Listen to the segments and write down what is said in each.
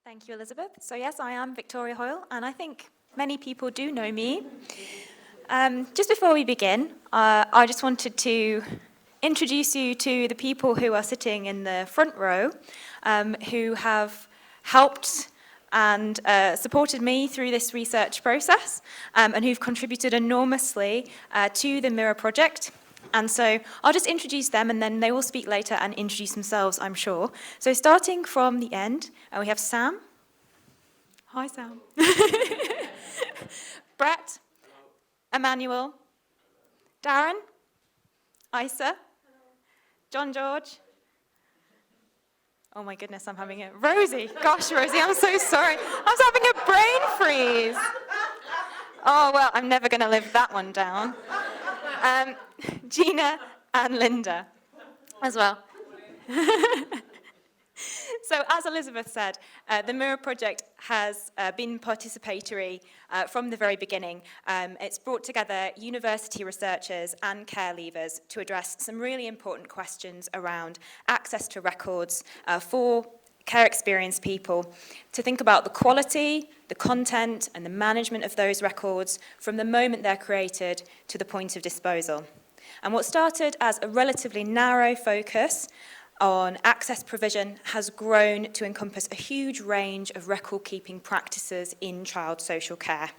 Thank you, Elizabeth. So yes, I am Victoria Hoyle, and I think many people do know me. Just before we begin, I just wanted to introduce you to the people who are sitting in the front row, who have helped and supported me through this research process, and who've contributed enormously to the MIRRA project. And so I'll just introduce them, and then they will speak later and introduce themselves, I'm sure. So starting from the end, we have Sam. Hi, Sam. Brett. Emmanuel. Darren. Isa. John George. Oh my goodness, I'm having a... Rosie. Gosh, Rosie, I'm so sorry. I was having a brain freeze. Oh, well, I'm never going to live that one down. Gina and Linda as well. So as Elizabeth said, the MIRRA project has been participatory from the very beginning. It's brought together university researchers and care leavers to address some really important questions around access to records for care experienced people, to think about the quality, the content and the management of those records from the moment they're created to the point of disposal. And what started as a relatively narrow focus on access provision has grown to encompass a huge range of record-keeping practices in child social care.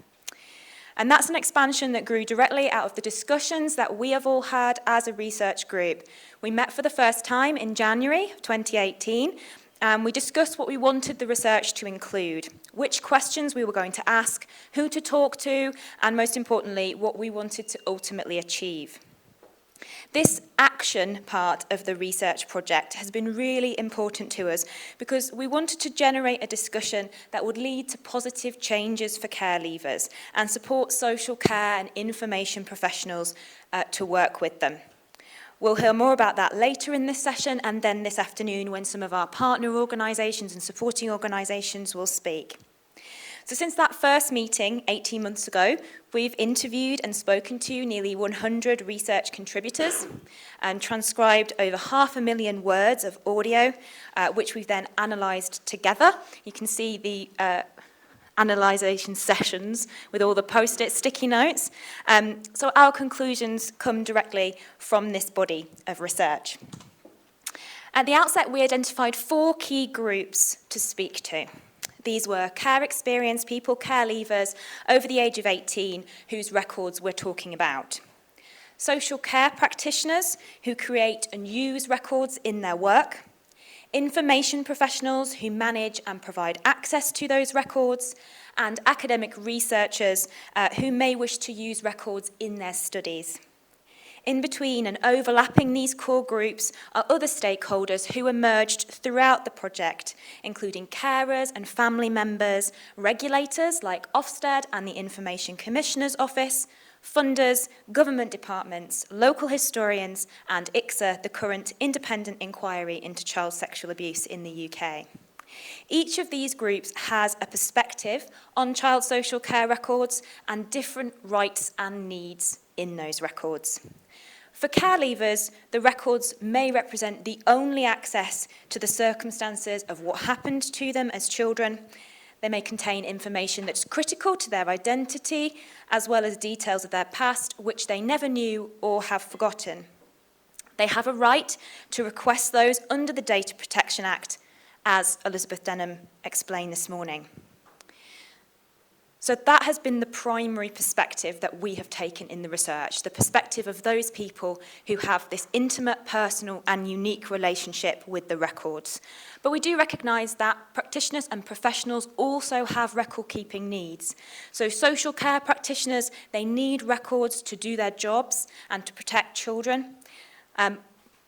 And that's an expansion that grew directly out of the discussions that we have all had as a research group. We met for the first time in January of 2018, and we discussed what we wanted the research to include, which questions we were going to ask, who to talk to, and most importantly, what we wanted to ultimately achieve. This action part of the research project has been really important to us because we wanted to generate a discussion that would lead to positive changes for care leavers and support social care and information professionals to work with them. We'll hear more about that later in this session and then this afternoon when some of our partner organisations and supporting organisations will speak. So since that first meeting 18 months ago, we've interviewed and spoken to nearly 100 research contributors and transcribed over 500,000 words of audio, which we've then analysed together. You can see the analysation sessions with all the post-it sticky notes. So our conclusions come directly from this body of research. At the outset, we identified 4 key groups to speak to. These were care experienced people, care leavers over the age of 18 whose records we're talking about. Social care practitioners who create and use records in their work. Information professionals who manage and provide access to those records. And academic researchers who may wish to use records in their studies. In between and overlapping these core groups are other stakeholders who emerged throughout the project, including carers and family members, regulators like Ofsted and the Information Commissioner's Office, funders, government departments, local historians, and ICSA, the current independent inquiry into child sexual abuse in the UK. Each of these groups has a perspective on child social care records and different rights and needs in those records. For care leavers, the records may represent the only access to the circumstances of what happened to them as children. They may contain information that's critical to their identity, as well as details of their past, which they never knew or have forgotten. They have a right to request those under the Data Protection Act, as Elizabeth Denham explained this morning. So that has been the primary perspective that we have taken in the research, the perspective of those people who have this intimate, personal and unique relationship with the records. But we do recognise that practitioners and professionals also have record-keeping needs. So social care practitioners, they need records to do their jobs and to protect children.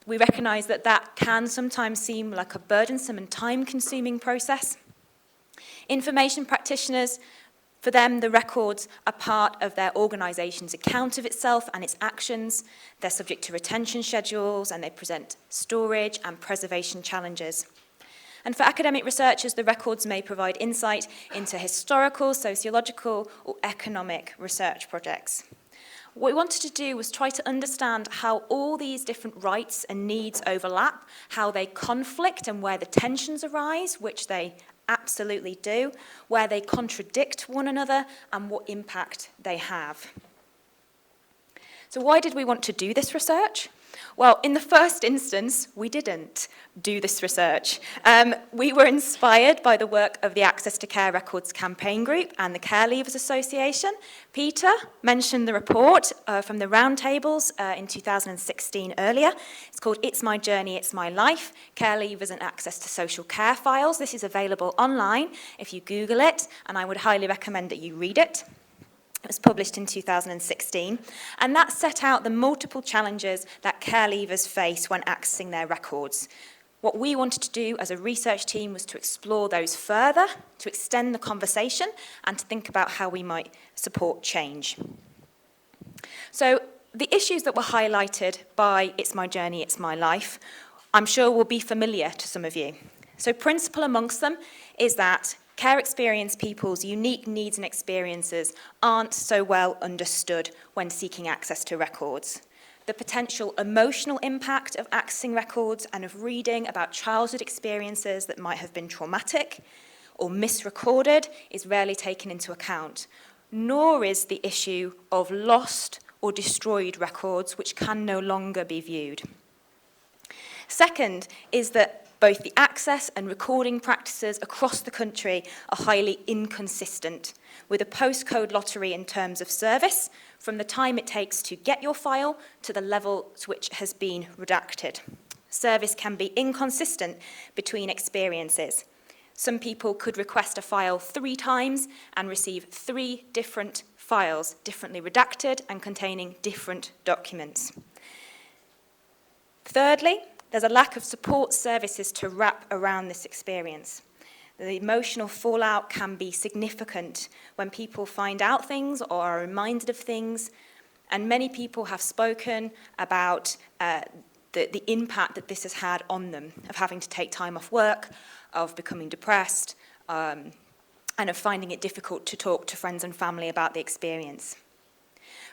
We recognise that that can sometimes seem like a burdensome and time-consuming process. Information practitioners, for them, the records are part of their organisation's account of itself and its actions. They're subject to retention schedules and they present storage and preservation challenges. And for academic researchers, the records may provide insight into historical, sociological or economic research projects. What we wanted to do was try to understand how all these different rights and needs overlap, how they conflict and where the tensions arise, which they absolutely do, where they contradict one another, and what impact they have. So why did we want to do this research? Well, in the first instance, we didn't do this research. We were inspired by the work of the Access to Care Records Campaign Group and the Care Leavers Association. Peter mentioned the report from the roundtables in 2016 earlier. It's called It's My Journey, It's My Life, Care Leavers and Access to Social Care Files. This is available online if you Google it, and I would highly recommend that you read it. It was published in 2016, and that set out the multiple challenges that care leavers face when accessing their records. What we wanted to do as a research team was to explore those further, to extend the conversation, and to think about how we might support change. So the issues that were highlighted by It's My Journey, It's My Life, I'm sure will be familiar to some of you. So principal amongst them is that care experience people's unique needs and experiences aren't so well understood when seeking access to records. The potential emotional impact of accessing records and of reading about childhood experiences that might have been traumatic or misrecorded is rarely taken into account, nor is the issue of lost or destroyed records which can no longer be viewed. Second is that both the access and recording practices across the country are highly inconsistent, with a postcode lottery in terms of service, from the time it takes to get your file to the level to which it has been redacted. Service can be inconsistent between experiences. Some people could request a file 3 times and receive 3 different files, differently redacted and containing different documents. Thirdly, there's a lack of support services to wrap around this experience. The emotional fallout can be significant when people find out things or are reminded of things, and many people have spoken about the impact that this has had on them, of having to take time off work, of becoming depressed, and of finding it difficult to talk to friends and family about the experience.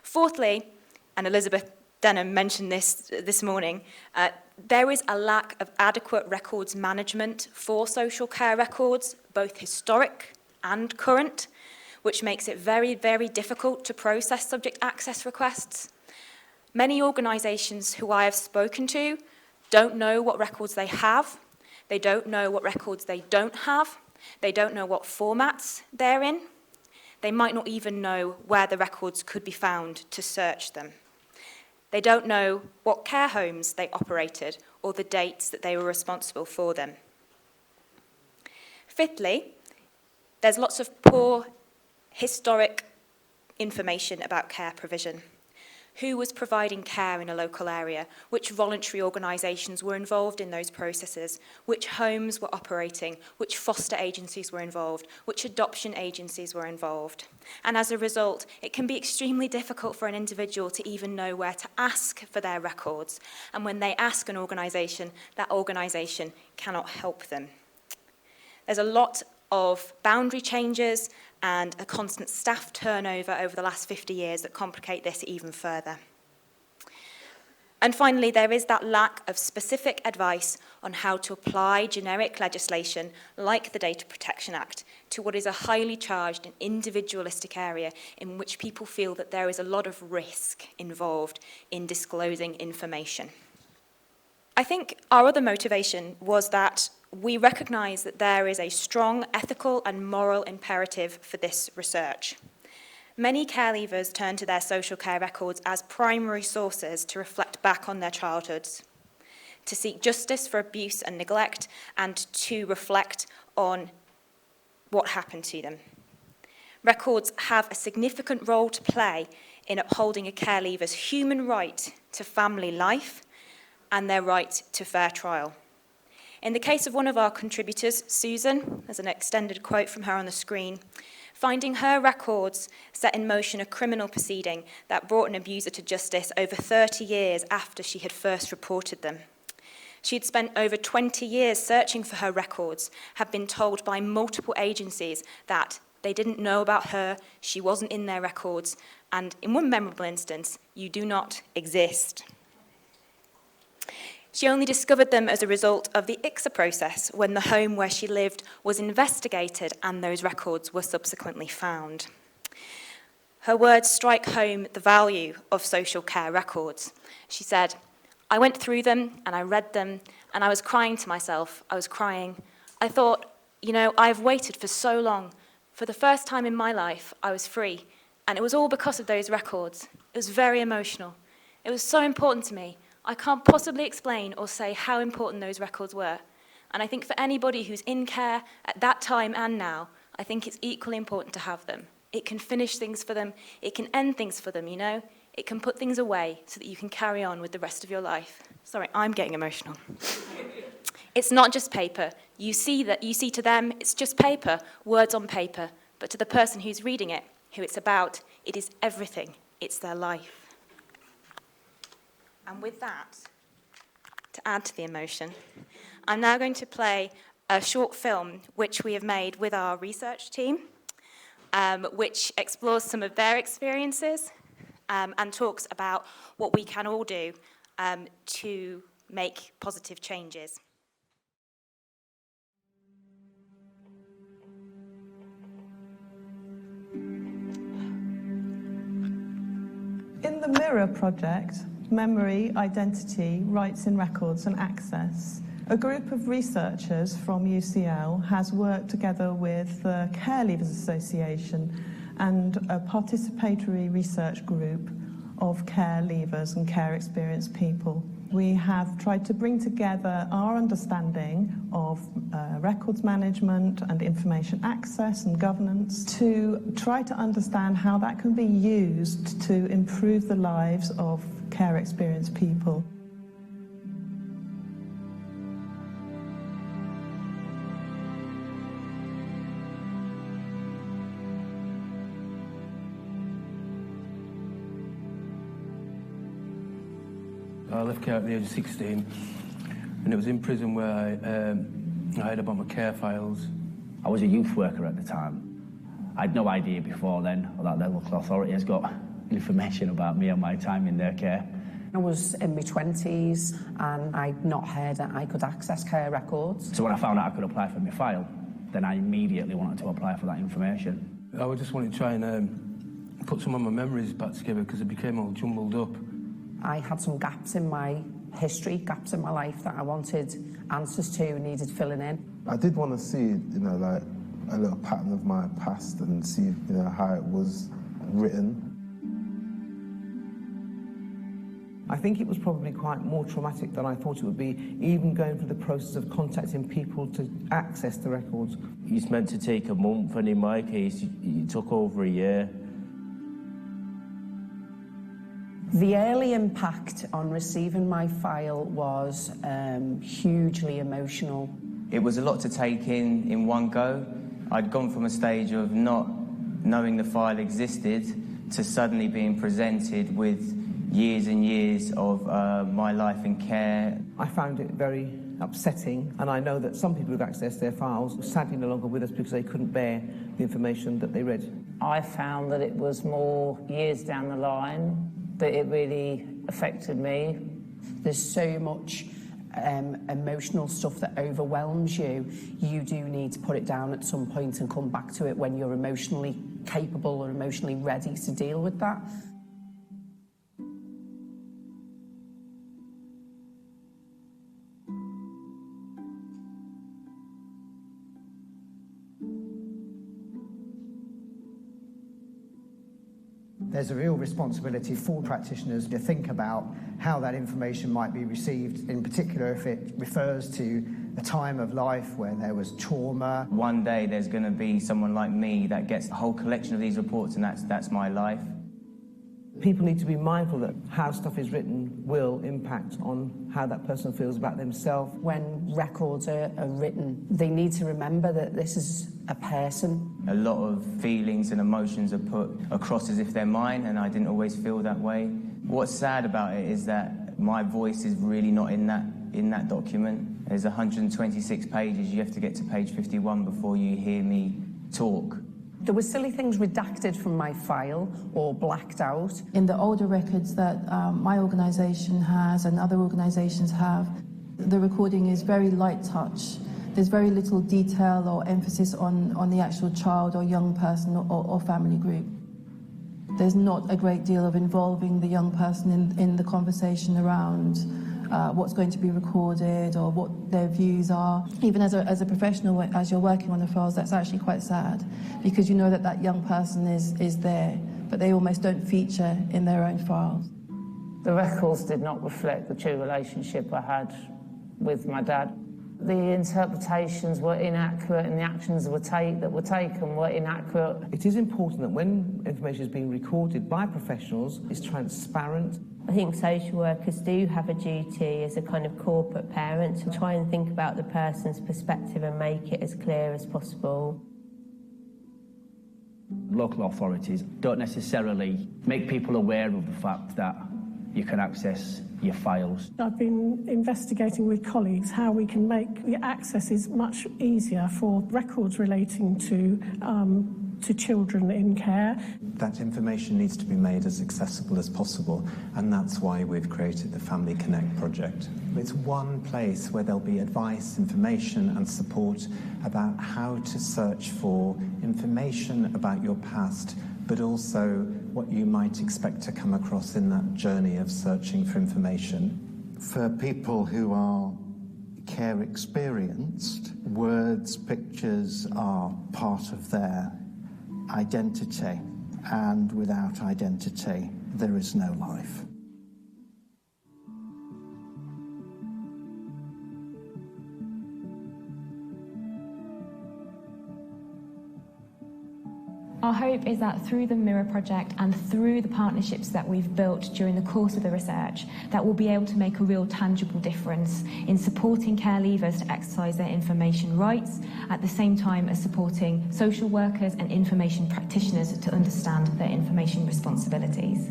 Fourthly, and Elizabeth Denham mentioned this morning, there is a lack of adequate records management for social care records, both historic and current, which makes it very, very difficult to process subject access requests. Many organisations who I have spoken to don't know what records they have, they don't know what records they don't have, they don't know what formats they're in, they might not even know where the records could be found to search them. They don't know what care homes they operated or the dates that they were responsible for them. Fifthly, there's lots of poor historic information about care provision. Who was providing care in a local area? Which voluntary organisations were involved in those processes? Which homes were operating? Which foster agencies were involved? Which adoption agencies were involved? And as a result, it can be extremely difficult for an individual to even know where to ask for their records. And when they ask an organisation, that organisation cannot help them. There's a lot of boundary changes and a constant staff turnover over the last 50 years that complicate this even further. And finally, there is that lack of specific advice on how to apply generic legislation like the Data Protection Act to what is a highly charged and individualistic area in which people feel that there is a lot of risk involved in disclosing information. I think our other motivation was that we recognise that there is a strong ethical and moral imperative for this research. Many care leavers turn to their social care records as primary sources to reflect back on their childhoods, to seek justice for abuse and neglect, and to reflect on what happened to them. Records have a significant role to play in upholding a care leaver's human right to family life and their right to fair trial. In the case of one of our contributors, Susan, there's an extended quote from her on the screen, finding her records set in motion a criminal proceeding that brought an abuser to justice over 30 years after she had first reported them. She had spent over 20 years searching for her records, had been told by multiple agencies that they didn't know about her, she wasn't in their records, and in one memorable instance, you do not exist. She only discovered them as a result of the ICSA process, when the home where she lived was investigated and those records were subsequently found. Her words strike home the value of social care records. She said, "I went through them and I read them and I was crying to myself. I was crying. I thought, I've waited for so long. For the first time in my life, I was free. And it was all because of those records. It was very emotional. It was so important to me. I can't possibly explain or say how important those records were. And I think for anybody who's in care at that time and now, I think it's equally important to have them. It can finish things for them. It can end things for them, It can put things away so that you can carry on with the rest of your life." Sorry, I'm getting emotional. It's not just paper. You see to them, it's just paper, words on paper. But to the person who's reading it, who it's about, it is everything. It's their life. And with that, to add to the emotion, I'm now going to play a short film which we have made with our research team, which explores some of their experiences and talks about what we can all do to make positive changes. In the MIRRA project, Memory, Identity, Rights in Records and Access, a group of researchers from UCL has worked together with the Care Leavers Association and a participatory research group of care leavers and care experienced people. We have tried to bring together our understanding of records management and information access and governance to try to understand how that can be used to improve the lives of care experienced people. I left care at the age of 16, and it was in prison where I had about my care files. I was a youth worker at the time. I had no idea before then that the local authority has got information about me and my time in their care. I was in my 20s and I'd not heard that I could access care records. So when I found out I could apply for my file, then I immediately wanted to apply for that information. I just wanted to try and put some of my memories back together because it became all jumbled up. I had some gaps in my history, gaps in my life that I wanted answers to, needed filling in. I did want to see, like a little pattern of my past and see, how it was written. I think it was probably quite more traumatic than I thought it would be, even going through the process of contacting people to access the records. It's meant to take a month, and in my case, it took over a year. The early impact on receiving my file was hugely emotional. It was a lot to take in one go. I'd gone from a stage of not knowing the file existed to suddenly being presented with years and years of my life in care. I found it very upsetting, and I know that some people who've accessed their files are sadly no longer with us because they couldn't bear the information that they read. I found that it was more years down the line that it really affected me. There's so much emotional stuff that overwhelms you. You do need to put it down at some point and come back to it when you're emotionally capable or emotionally ready to deal with that. There's a real responsibility for practitioners to think about how that information might be received, in particular if it refers to a time of life where there was trauma. One day there's going to be someone like me that gets the whole collection of these reports, and that's my life. People need to be mindful that how stuff is written will impact on how that person feels about themselves. When records are written, they need to remember that this is a person. A lot of feelings and emotions are put across as if they're mine, and I didn't always feel that way. What's sad about it is that my voice is really not in that document. There's 126 pages. You have to get to page 51 before you hear me talk. There were silly things redacted from my file or blacked out. In the older records that my organisation has and other organisations have, The recording is very light touch. There's very little detail or emphasis on the actual child or young person or family group. There's not a great deal of involving the young person in the conversation around what's going to be recorded or what their views are. Even as a professional, as you're working on the files, that's actually quite sad, because you know that young person is there, but they almost don't feature in their own files. The records did not reflect the true relationship I had with my dad. The interpretations were inaccurate and the actions that were taken were inaccurate. It is important that when information is being recorded by professionals, it's transparent. I think social workers do have a duty as a kind of corporate parent to try and think about the person's perspective and make it as clear as possible. Local authorities don't necessarily make people aware of the fact that you can access your files. I've been investigating with colleagues how we can make the access much easier for records relating to children in care. That information needs to be made as accessible as possible, and that's why we've created the Family Connect project. It's one place where there'll be advice, information and support about how to search for information about your past, but also what you might expect to come across in that journey of searching for information. For people who are care experienced, words, pictures are part of their identity, and without identity, there is no life. Our hope is that through the MIRRA project and through the partnerships that we've built during the course of the research, that we'll be able to make a real tangible difference in supporting care leavers to exercise their information rights, at the same time as supporting social workers and information practitioners to understand their information responsibilities.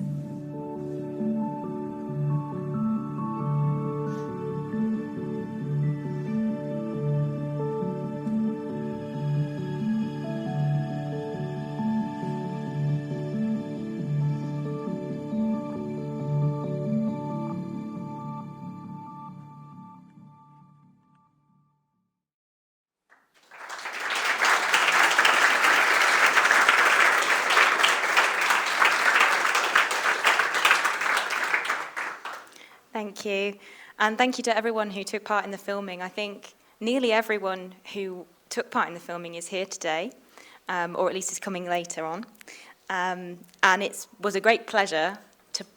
Thank you. And thank you to everyone who took part in the filming. I think nearly everyone who took part in the filming is here today, or at least is coming later on. And it was a great pleasure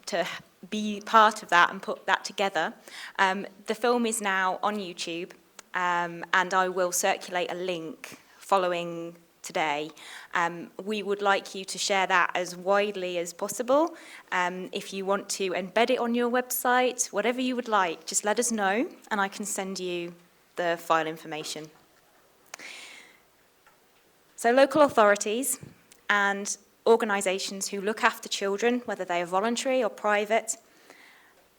to be part of that and put that together. The film is now on YouTube, and I will circulate a link following today. We would like you to share that as widely as possible. If you want to embed it on your website, whatever you would like, just let us know and I can send you the file information. So local authorities and organisations who look after children, whether they are voluntary or private,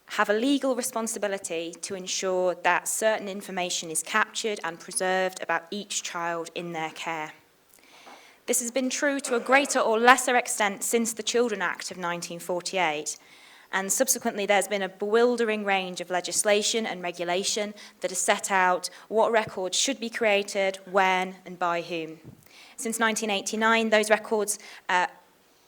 have a legal responsibility to ensure that certain information is captured and preserved about each child in their care. This has been true to a greater or lesser extent since the Children Act of 1948, and subsequently there's been a bewildering range of legislation and regulation that has set out what records should be created, when and by whom. Since 1989, those records,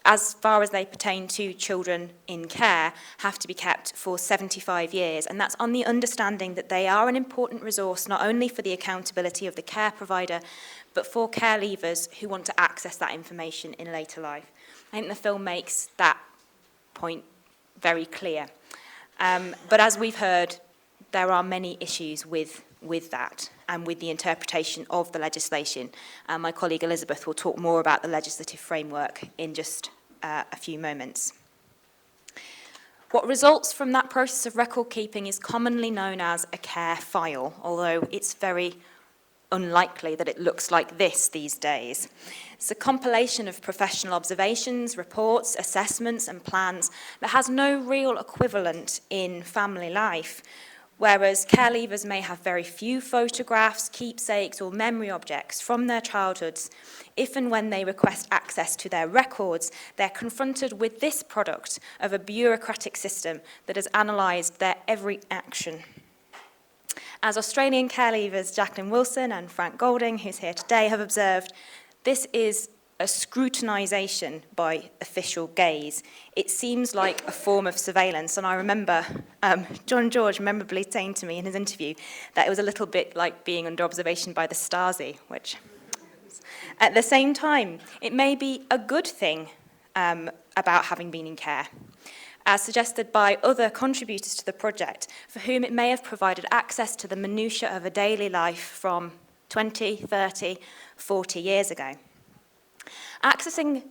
as far as they pertain to children in care, have to be kept for 75 years, and that's on the understanding that they are an important resource not only for the accountability of the care provider, but for care leavers who want to access that information in later life. I think the film makes that point very clear. But as we've heard, there are many issues with that and with the interpretation of the legislation. My colleague Elizabeth will talk more about the legislative framework in just a few moments. What results from that process of record keeping is commonly known as a care file, although it's very unlikely that it looks like this these days. It's a compilation of professional observations, reports, assessments and plans that has no real equivalent in family life, whereas care leavers may have very few photographs, keepsakes or memory objects from their childhoods. If and when they request access to their records, they're confronted with this product of a bureaucratic system that has analysed their every action. As Australian care leavers Jacqueline Wilson and Frank Golding, who's here today, have observed, this is a scrutinisation by official gaze. It seems like a form of surveillance, and I remember John George memorably saying to me in his interview that it was a little bit like being under observation by the Stasi, which, at the same time, it may be a good thing about having been in care, as suggested by other contributors to the project, for whom it may have provided access to the minutiae of a daily life from 20, 30, 40 years ago. Accessing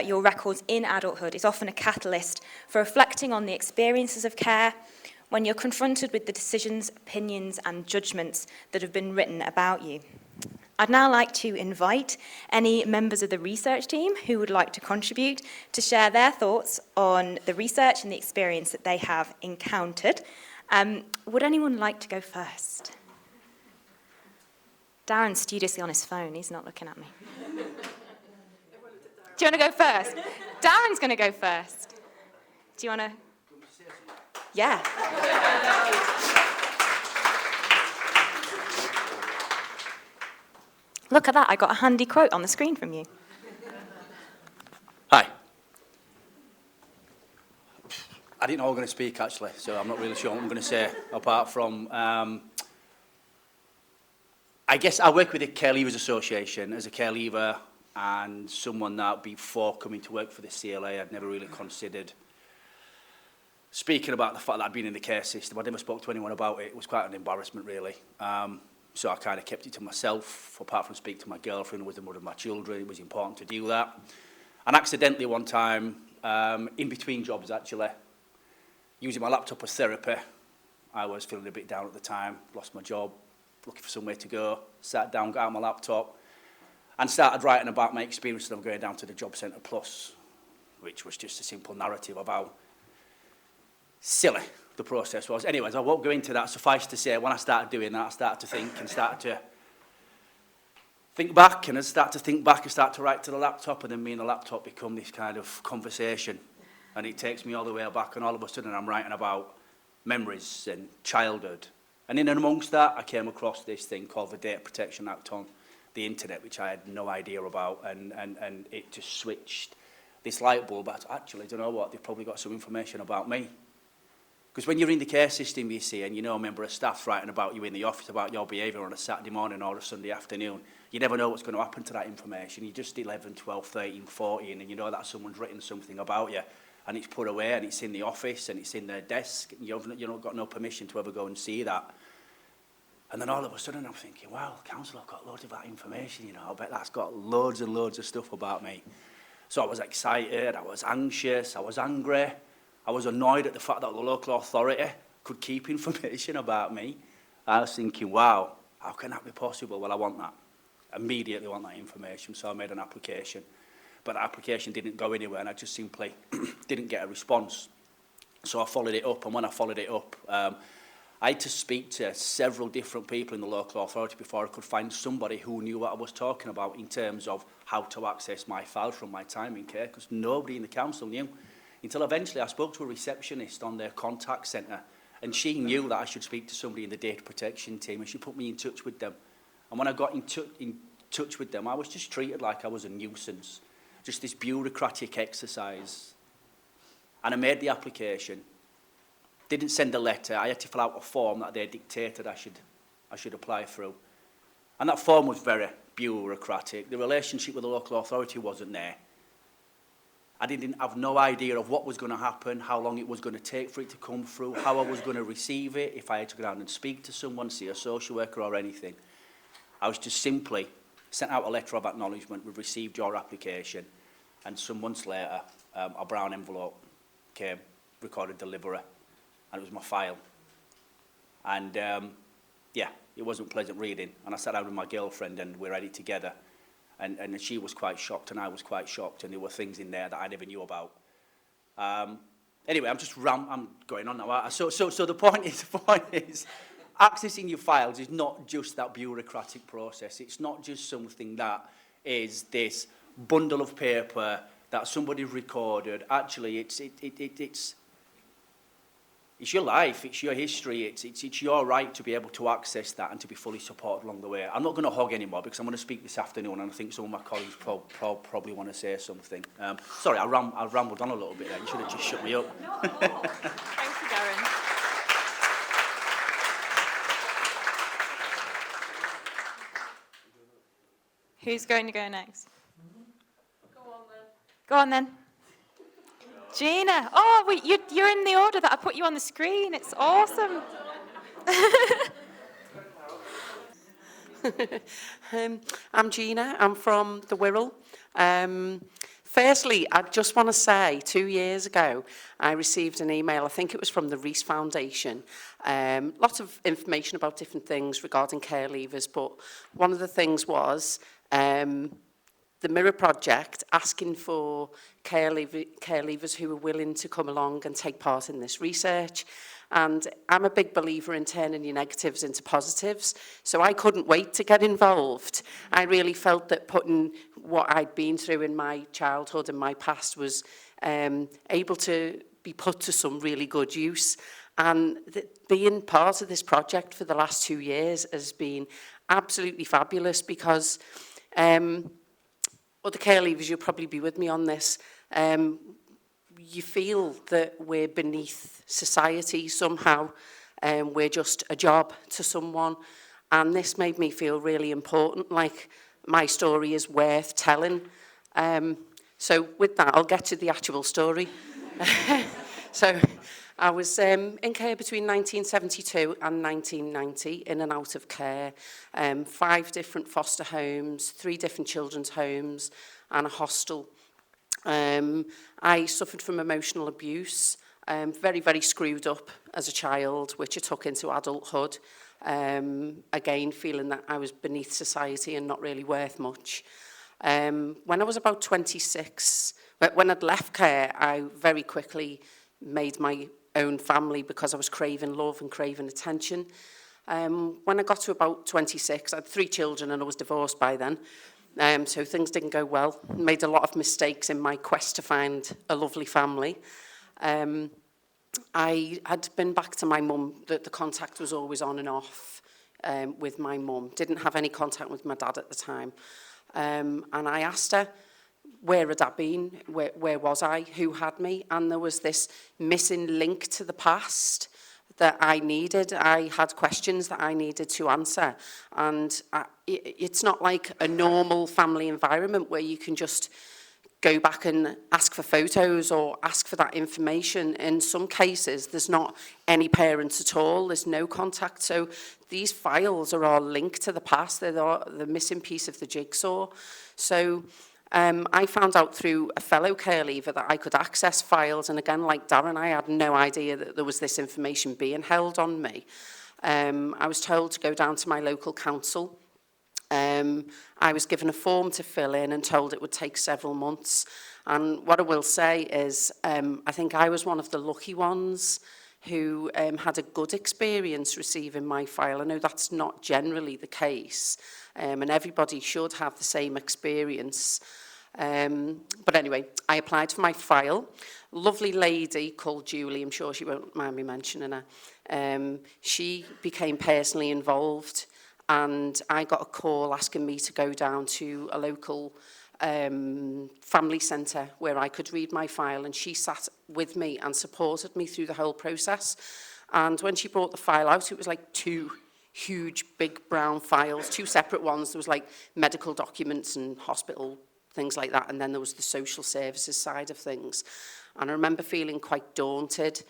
your records in adulthood is often a catalyst for reflecting on the experiences of care when you're confronted with the decisions, opinions, and judgments that have been written about you. I'd now like to invite any members of the research team who would like to contribute to share their thoughts on the research and the experience that they have encountered. Would anyone like to go first? Darren's studiously on his phone. He's not looking at me. Do you want to go first? Darren's going to go first. Do you want to? Yeah. Look at that, I got a handy quote on the screen from you. Hi. I didn't know I was going to speak, actually, so I'm not really sure what I'm going to say, apart from, I guess I work with the Care Leavers Association as a care leaver and someone that before coming to work for the CLA, I'd never really considered speaking about the fact that I'd been in the care system. I never spoke to anyone about it. It was quite an embarrassment, really. So I kind of kept it to myself, apart from speaking to my girlfriend, who was the mother of my children. It was important to do that. And accidentally one time, in between jobs actually, using my laptop as therapy, I was feeling a bit down at the time, lost my job, looking for somewhere to go, sat down, got out my laptop, and started writing about my experiences of going down to the Job Centre Plus, which was just a simple narrative of how silly the process was. Anyways, I won't go into that. Suffice to say, when I started doing that, I started to think and started to think back, and I started to think back and start to write to the laptop, and then me and the laptop become this kind of conversation, and it takes me all the way back, and all of a sudden I'm writing about memories and childhood. And in and amongst that, I came across this thing called the Data Protection Act on the internet, which I had no idea about, and it just switched this light bulb. But actually, do you know what? They've probably got some information about me. Because when you're in the care system, you see, and you know a member of staff's writing about you in the office, about your behaviour on a Saturday morning or a Sunday afternoon, you never know what's going to happen to that information. You're just 11, 12, 13, 14, and you know that someone's written something about you, and it's put away, and it's in the office, and it's in their desk, and you've not got no permission to ever go and see that. And then all of a sudden I'm thinking, wow, council have got loads of that information, you know, I bet that's got loads and loads of stuff about me. So I was excited, I was anxious, I was angry, I was annoyed at the fact that the local authority could keep information about me. I was thinking, wow, how can that be possible? Well, I want that. Immediately want that information, so I made an application. But the application didn't go anywhere, and I just simply didn't get a response. So I followed it up, and when I followed it up, I had to speak to several different people in the local authority before I could find somebody who knew what I was talking about in terms of how to access my files from my time in care, because nobody in the council knew. Until eventually I spoke to a receptionist on their contact centre, and she knew that I should speak to somebody in the data protection team, and she put me in touch with them. And when I got in touch with them, I was just treated like I was a nuisance, just this bureaucratic exercise. And I made the application. Didn't send a letter. I had to fill out a form that they dictated I should apply through. And that form was very bureaucratic. The relationship with the local authority wasn't there. I didn't have no idea of what was going to happen, how long it was going to take for it to come through, how I was going to receive it, if I had to go down and speak to someone, see a social worker or anything. I was just simply sent out a letter of acknowledgement, we've received your application, and some months later, a brown envelope came, recorded delivery, and it was my file. And yeah, it wasn't pleasant reading. And I sat down with my girlfriend and we read it together. And she was quite shocked and I was quite shocked, and there were things in there that I never knew about. Anyway, I'm going on now. So the point is, accessing your files is not just that bureaucratic process. It's not just something that is this bundle of paper that somebody recorded. Actually, it's it's your life, it's your history, it's your right to be able to access that and to be fully supported along the way. I'm not going to hog anymore because I'm going to speak this afternoon, and I think some of my colleagues probably want to say something. Sorry, I rambled on a little bit there. You should have just shut me up. Not at all. Thank you, Darren. Who's going to go next? Go on then. Gina. Oh, you're in the order that I put you on the screen. It's awesome. I'm Gina. I'm from the Wirral. Firstly, I just want to say 2 years ago, I received an email, I think it was from the Reese Foundation, lots of information about different things regarding care leavers, but one of the things was the MIRRA project asking for care leavers who were willing to come along and take part in this research. And I'm a big believer in turning your negatives into positives, so I couldn't wait to get involved. I really felt that putting what I'd been through in my childhood and my past was able to be put to some really good use. And being part of this project for the last 2 years has been absolutely fabulous because other care leavers, you'll probably be with me on this, you feel that we're beneath society somehow, we're just a job to someone, and this made me feel really important, like my story is worth telling. So with that, I'll get to the actual story. So I was in care between 1972 and 1990, in and out of care, 5 different foster homes, 3 different children's homes, and a hostel. I suffered from emotional abuse, very, very screwed up as a child, which I took into adulthood. Again, feeling that I was beneath society and not really worth much. When I was about 26, when I'd left care, I very quickly made my own family because I was craving love and craving attention. When I got to about 26, I had 3 children and I was divorced by then. So things didn't go well. Made a lot of mistakes in my quest to find a lovely family. I had been back to my mum. The contact was always on and off with my mum. Didn't have any contact with my dad at the time. And I asked her, where had I been? Where was I? Who had me? And there was this missing link to the past that I needed. I had questions that I needed to answer. And it's not like a normal family environment where you can just go back and ask for photos or ask for that information. In some cases, there's not any parents at all. There's no contact. So these files are all linked to the past. They're the missing piece of the jigsaw. So I found out through a fellow care leaver that I could access files, and again, like Darren, I had no idea that there was this information being held on me. I was told to go down to my local council. I was given a form to fill in and told it would take several months. And what I will say is, I think I was one of the lucky ones who had a good experience receiving my file. I know that's not generally the case, and everybody should have the same experience. But anyway, I applied for my file. Lovely lady called Julie, I'm sure she won't mind me mentioning her. She became personally involved, and I got a call asking me to go down to a local family centre where I could read my file, and she sat with me and supported me through the whole process. And when she brought the file out, it was like 2 huge big brown files, 2 separate ones. There was like medical documents and hospital things like that, and then there was the social services side of things. And I remember feeling quite daunted.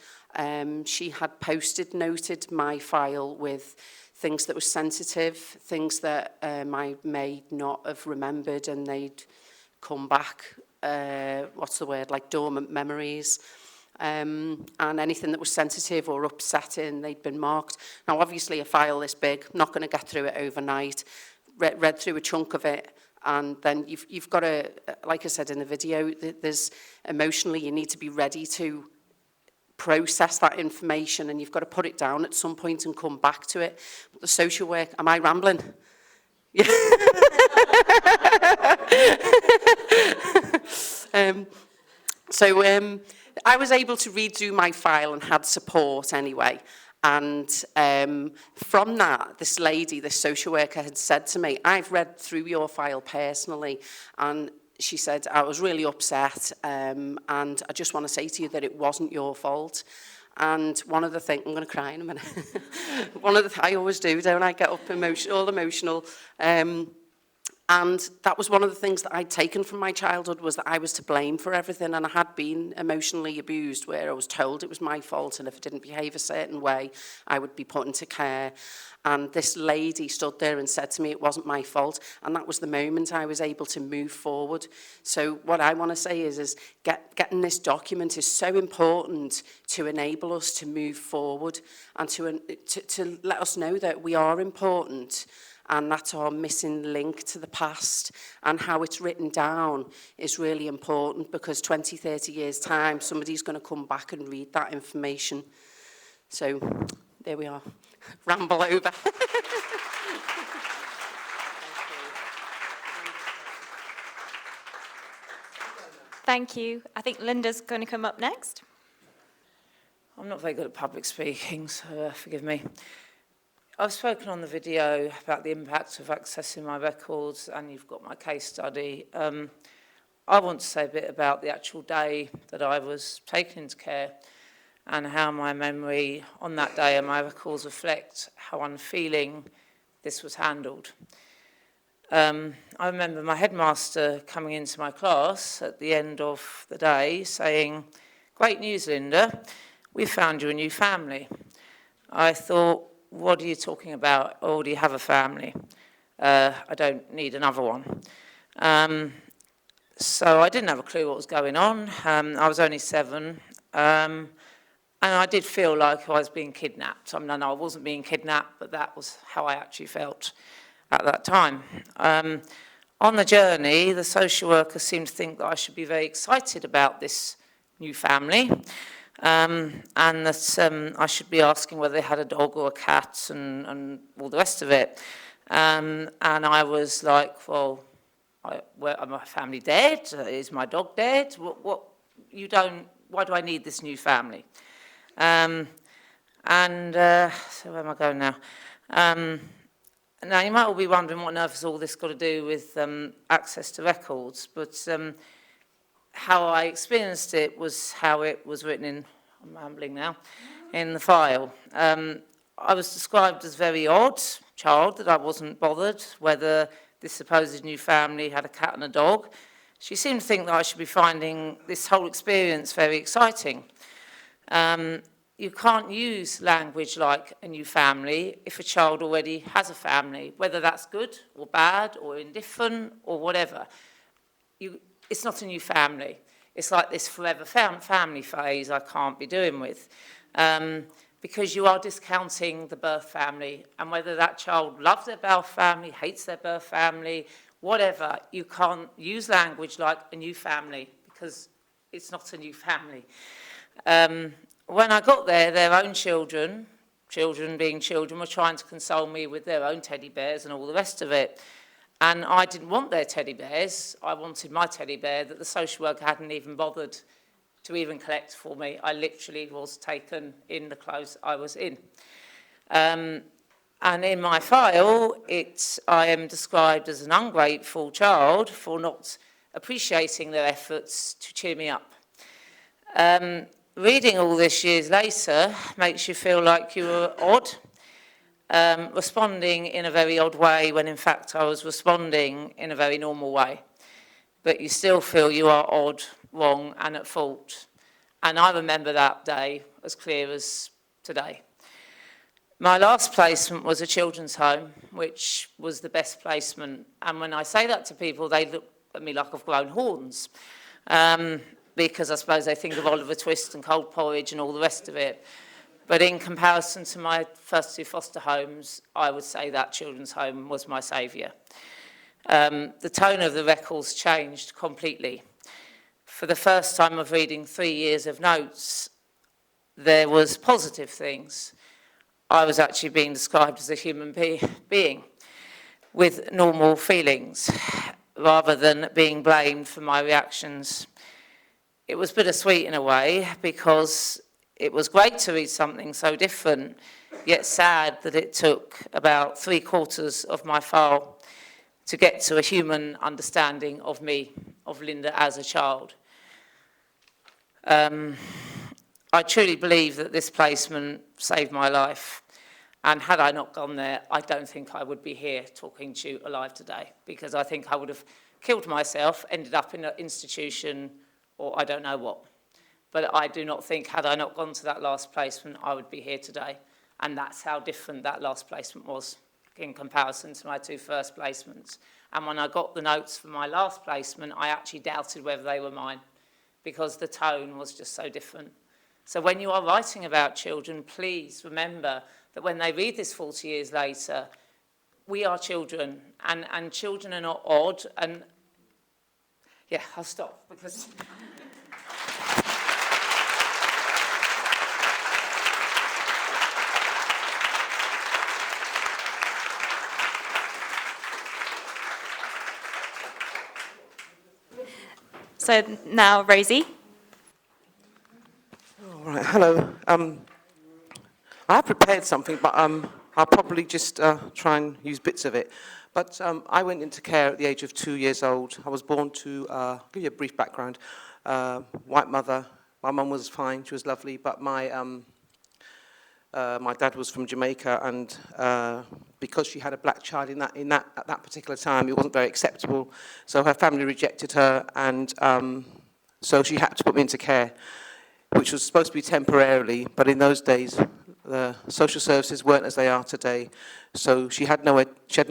She had post-it noted my file with things that were sensitive, things that I may not have remembered, and they'd come back, like dormant memories. And anything that was sensitive or upsetting, they'd been marked. Now, obviously, a file this big, not going to get through it overnight. Read through a chunk of it, and then you've got to, like I said in the video, there's emotionally, you need to be ready to process that information, and you've got to put it down at some point and come back to it. But the social work, am I rambling? Yeah. I was able to read through my file and had support anyway. And from that, this lady, this social worker, had said to me, I've read through your file personally, and she said, I was really upset, and I just want to say to you that it wasn't your fault. And one of the things, I'm going to cry in a minute, I always do, don't I, get up all emotional. And that was one of the things that I'd taken from my childhood, was that I was to blame for everything, and I had been emotionally abused, where I was told it was my fault, and if I didn't behave a certain way, I would be put into care. And this lady stood there and said to me it wasn't my fault, and that was the moment I was able to move forward. So what I want to say is getting this document is so important to enable us to move forward, and to let us know that we are important, and that's our missing link to the past, and how it's written down is really important, because 20, 30 years' time, somebody's going to come back and read that information. So there we are. Ramble over. Thank you. I think Linda's going to come up next. I'm not very good at public speaking, so forgive me. I've spoken on the video about the impact of accessing my records, and you've got my case study. I want to say a bit about the actual day that I was taken into care, and how my memory on that day and my records reflect how unfeeling this was handled. I remember my headmaster coming into my class at the end of the day saying, "Great news, Linda, we found you a new family." I thought, what are you talking about? I already have a family. I don't need another one. So I didn't have a clue what was going on. I was only 7. And I did feel like I was being kidnapped. I mean, I wasn't being kidnapped, but that was how I actually felt at that time. On the journey, the social worker seemed to think that I should be very excited about this new family, and that I should be asking whether they had a dog or a cat and all the rest of it. And I was like, well, are my family dead? Is my dog dead? Why do I need this new family? So where am I going now? Now, you might all be wondering what on earth has all this got to do with access to records, but how I experienced it was how it was written in, I'm rambling now, in the file. I was described as very odd child, that I wasn't bothered whether this supposed new family had a cat and a dog. She seemed to think that I should be finding this whole experience very exciting. You can't use language like a new family if a child already has a family, whether that's good or bad or indifferent or whatever. It's not a new family. It's like this forever family phase I can't be doing with, because you are discounting the birth family, and whether that child loves their birth family, hates their birth family, whatever, you can't use language like a new family, because it's not a new family. When I got there, their own children being children, were trying to console me with their own teddy bears and all the rest of it. And I didn't want their teddy bears. I wanted my teddy bear that the social worker hadn't even bothered to even collect for me. I literally was taken in the clothes I was in. And in my file, I am described as an ungrateful child for not appreciating their efforts to cheer me up. Reading all this years later makes you feel like you were odd, responding in a very odd way when in fact I was responding in a very normal way. But you still feel you are odd, wrong and at fault. And I remember that day as clear as today. My last placement was a children's home, which was the best placement. And when I say that to people, they look at me like I've grown horns. Because I suppose they think of Oliver Twist and cold porridge and all the rest of it. But in comparison to my first 2 foster homes, I would say that children's home was my saviour. The tone of the records changed completely. For the first time of reading 3 years of notes, there was positive things. I was actually being described as a human being with normal feelings, rather than being blamed for my reactions. it was bittersweet in a way, because it was great to read something so different, yet sad that it took about 3/4 of my file to get to a human understanding of me, of Linda as a child. I truly believe that this placement saved my life. And had I not gone there, I don't think I would be here talking to you alive today, because I think I would have killed myself, ended up in an institution, or I don't know what. But I do not think, had I not gone to that last placement, I would be here today. And that's how different that last placement was in comparison to my 2 first placements. And when I got the notes for my last placement, I actually doubted whether they were mine, because the tone was just so different. So when you are writing about children, please remember that when they read this 40 years later, we are children, and children are not odd. And yeah, I'll stop, because... So now, Rosie. All right, hello. I have prepared something, but I'll probably just try and use bits of it. But I went into care at the age of 2 years old. I was born to, I'll give you a brief background, white mother. My mum was fine, she was lovely, but my dad was from Jamaica, and because she had a black child at that particular time, it wasn't very acceptable. So her family rejected her, and so she had to put me into care, which was supposed to be temporarily, but in those days, the social services weren't as they are today. So she had no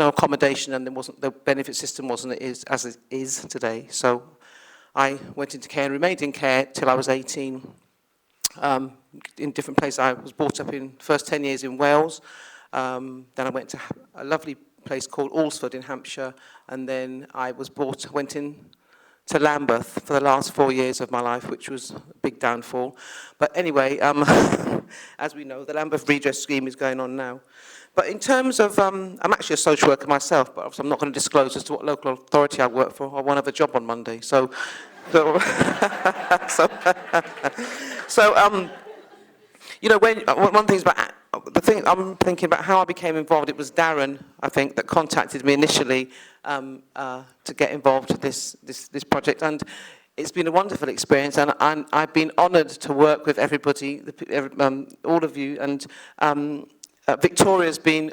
accommodation, and the benefit system wasn't as it is today. So I went into care and remained in care till I was 18. In different places. I was brought up in first 10 years in Wales. Then I went to a lovely place called Alresford in Hampshire, and then I went in to Lambeth for the last 4 years of my life, which was a big downfall. But anyway, as we know, the Lambeth redress scheme is going on now. But in terms of, I'm actually a social worker myself, but I'm not going to disclose as to what local authority I work for. I won't have a job on Monday, so you know, one thing is about the thing I'm thinking about how I became involved. It was Darren, I think, that contacted me initially to get involved with this project, and it's been a wonderful experience. And I've been honoured to work with everybody, all of you. And Victoria's been.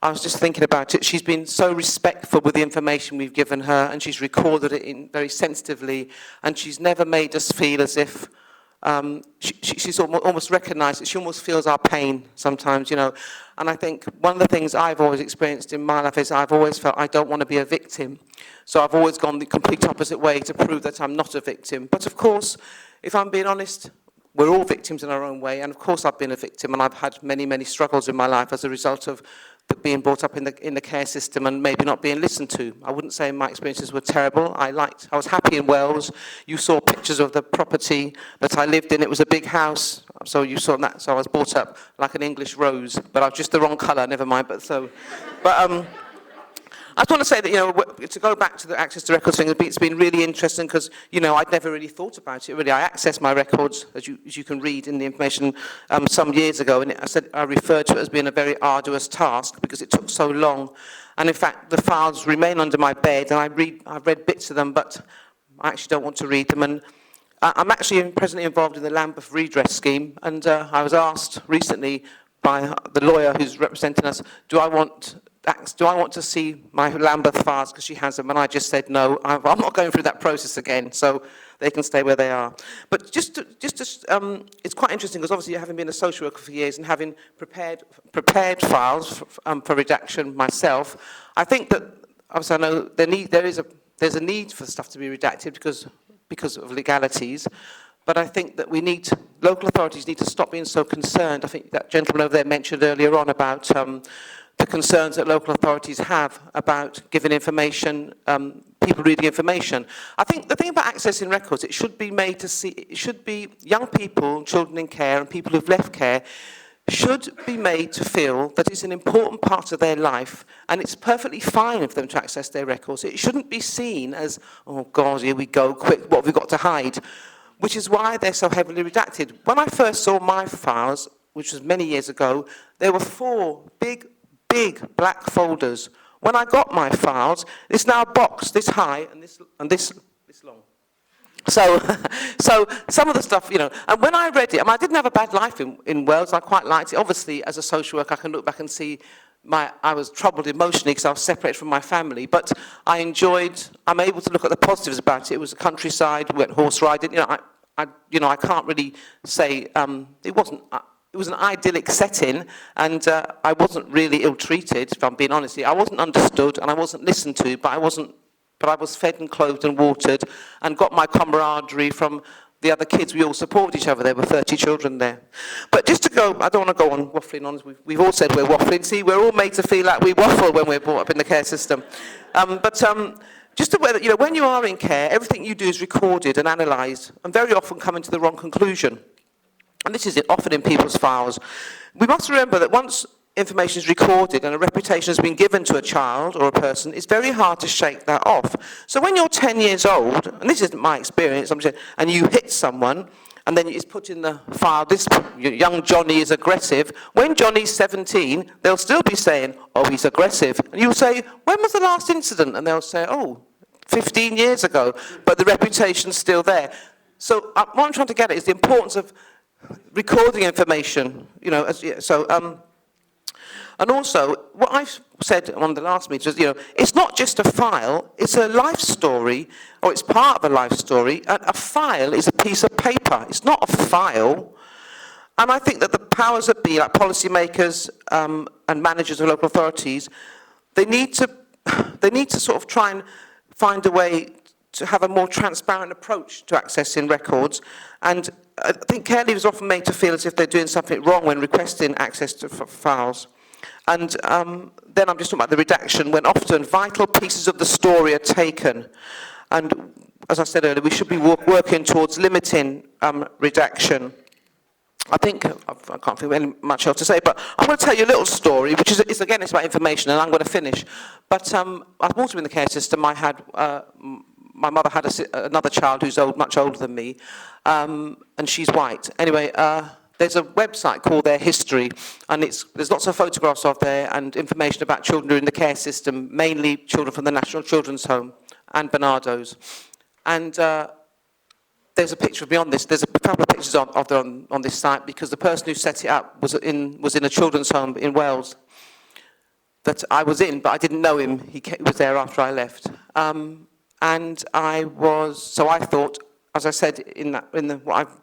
I was just thinking about it. She's been so respectful with the information we've given her, and she's recorded it very sensitively, and she's never made us feel as if. She's almost recognised it. She almost feels our pain sometimes, you know. And I think one of the things I've always experienced in my life is I've always felt I don't want to be a victim. So I've always gone the complete opposite way to prove that I'm not a victim. But of course, if I'm being honest, we're all victims in our own way. And of course I've been a victim, and I've had many, many struggles in my life as a result of being brought up in the care system and maybe not being listened to. I wouldn't say my experiences were terrible. I was happy in Wales. You saw pictures of the property that I lived in. It was a big house, so you saw that. So I was brought up like an English rose, but I was just the wrong colour. Never mind. I just want to say that, you know, to go back to the access to records thing, it's been really interesting because, you know, I'd never really thought about it, really. I accessed my records, as you can read in the information, some years ago, and I referred to it as being a very arduous task because it took so long. And in fact, the files remain under my bed, and I've read bits of them, but I actually don't want to read them. And I'm actually presently involved in the Lambeth redress scheme, and I was asked recently by the lawyer who's representing us, do I want to see my Lambeth files, because she has them, and I just said no, I'm not going through that process again, so they can stay where they are. But it's quite interesting, because obviously having been a social worker for years and having prepared files for redaction myself, I think that, obviously I know there's a need for stuff to be redacted because of legalities, but I think that local authorities need to stop being so concerned. I think that gentleman over there mentioned earlier on about the concerns that local authorities have about giving information, people reading information. I think the thing about accessing records, it should be young people, children in care, and people who've left care, should be made to feel that it's an important part of their life, and it's perfectly fine for them to access their records. It shouldn't be seen as, oh God, here we go, quick, what have we got to hide? which is why they're so heavily redacted. When I first saw my files, which was many years ago, there were 4 big black folders. When I got my files, it's now a box this high and this long. So some of the stuff, and when I read it, I didn't have a bad life in Wales. I quite liked it. Obviously, as a social worker, I can look back and see I was troubled emotionally because I was separated from my family. But I'm able to look at the positives about it. It was a countryside, we went horse riding. I can't really say it was an idyllic setting, and I wasn't really ill-treated, if I'm being honest. I wasn't understood and I wasn't listened to, but I was fed and clothed and watered and got my camaraderie from the other kids. We all supported each other. There were 30 children there. But just to go, I don't want to go on waffling on. We've all said we're waffling. See, we're all made to feel like we waffle when we're brought up in the care system. Just aware that, when you are in care, everything you do is recorded and analysed, and very often coming to the wrong conclusion. And this is often in people's files. We must remember that once information is recorded and a reputation has been given to a child or a person, it's very hard to shake that off. So when you're 10 years old, and this isn't my experience, and you hit someone, and then it's put in the file, this young Johnny is aggressive. When Johnny's 17, they'll still be saying, oh, he's aggressive. And you'll say, when was the last incident? And they'll say, oh, 15 years ago, but the reputation's still there. So what I'm trying to get at is the importance of recording information, and also, what I've said on the last meeting is, it's not just a file, it's a life story, or it's part of a life story. A file is a piece of paper, it's not a file. And I think that the powers that be, like policymakers and managers of local authorities, they need to sort of try and find a way to have a more transparent approach to accessing records. And I think care leavers are often made to feel as if they're doing something wrong when requesting access to files. And then I'm just talking about the redaction, when often vital pieces of the story are taken. And as I said earlier, we should be working towards limiting redaction. I think, I can't think of much else to say, but I'm going to tell you a little story, which is again, it's about information, and I'm going to finish. But I've also in the care system. My mother had another child who's much older than me, and she's white. Anyway, there's a website called Their History, and there's lots of photographs of there and information about children who are in the care system, mainly children from the National Children's Home and Barnardo's. And there's a picture of me on this. There's a couple of pictures on this site, because the person who set it up was in a children's home in Wales that I was in, but I didn't know him. He was there after I left. And I thought, as I said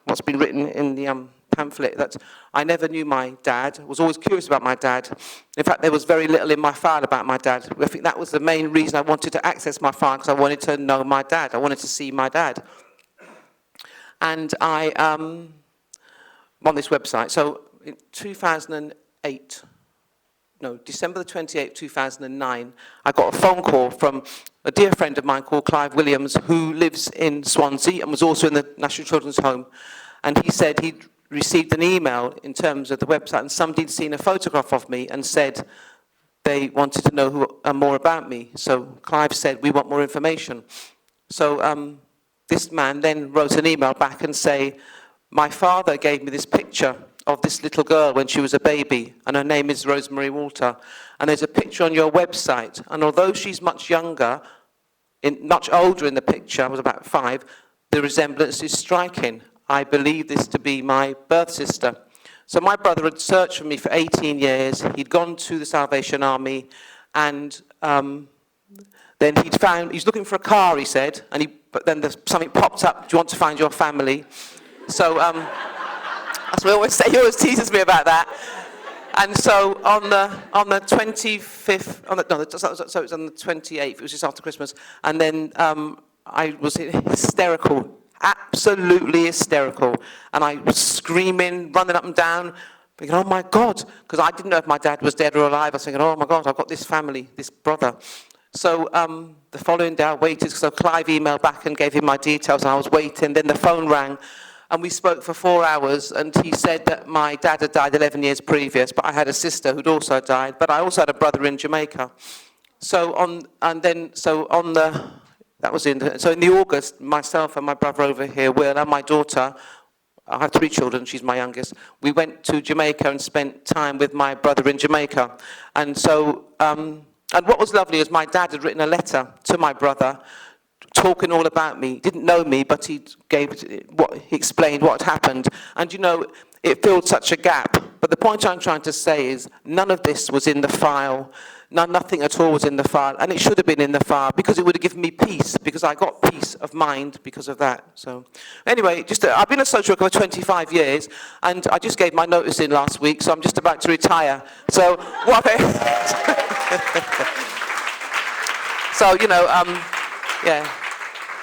what's been written in the pamphlet, that I never knew my dad. I was always curious about my dad. In fact, there was very little in my file about my dad. I think that was the main reason I wanted to access my file, because I wanted to know my dad. I wanted to see my dad. And I, on this website, so in December the 28th, 2009, I got a phone call from a dear friend of mine called Clive Williams, who lives in Swansea and was also in the National Children's Home. And he said he'd received an email in terms of the website, and somebody had seen a photograph of me and said they wanted to know more about me. So Clive said, we want more information. So this man then wrote an email back and say, my father gave me this picture of this little girl when she was a baby, and her name is Rosemary Walter. And there's a picture on your website, and although she's much younger, much older in the picture, I was about 5, the resemblance is striking. I believe this to be my birth sister. So my brother had searched for me for 18 years. He'd gone to the Salvation Army, and then he's looking for a car, he said, but then something popped up, do you want to find your family? So, as we always say, he always teases me about that. And so on the 25th, so it was on the 28th, it was just after Christmas, and then I was hysterical, absolutely hysterical, and I was screaming, running up and down, thinking, oh my God, because I didn't know if my dad was dead or alive. I was thinking, oh my God, I've got this family, this brother. So the following day I waited, so Clive emailed back and gave him my details, and I was waiting. Then the phone rang, and we spoke for 4 hours, and he said that my dad had died 11 years previous, but I had a sister who'd also died, but I also had a brother in Jamaica. So on the That was so in the August, myself and my brother over here, Will, and my daughter, I have 3 children, she's my youngest, we went to Jamaica and spent time with my brother in Jamaica. And so, and what was lovely is my dad had written a letter to my brother talking all about me. He didn't know me, but he explained what had happened. And you know, it filled such a gap. But the point I'm trying to say is none of this was in the file. Nothing at all was in the file. And it should have been in the file because it would have given me peace, because I got peace of mind because of that. So anyway, I've been a social worker for 25 years, and I just gave my notice in last week, so I'm just about to retire. So what? So, you know, yeah.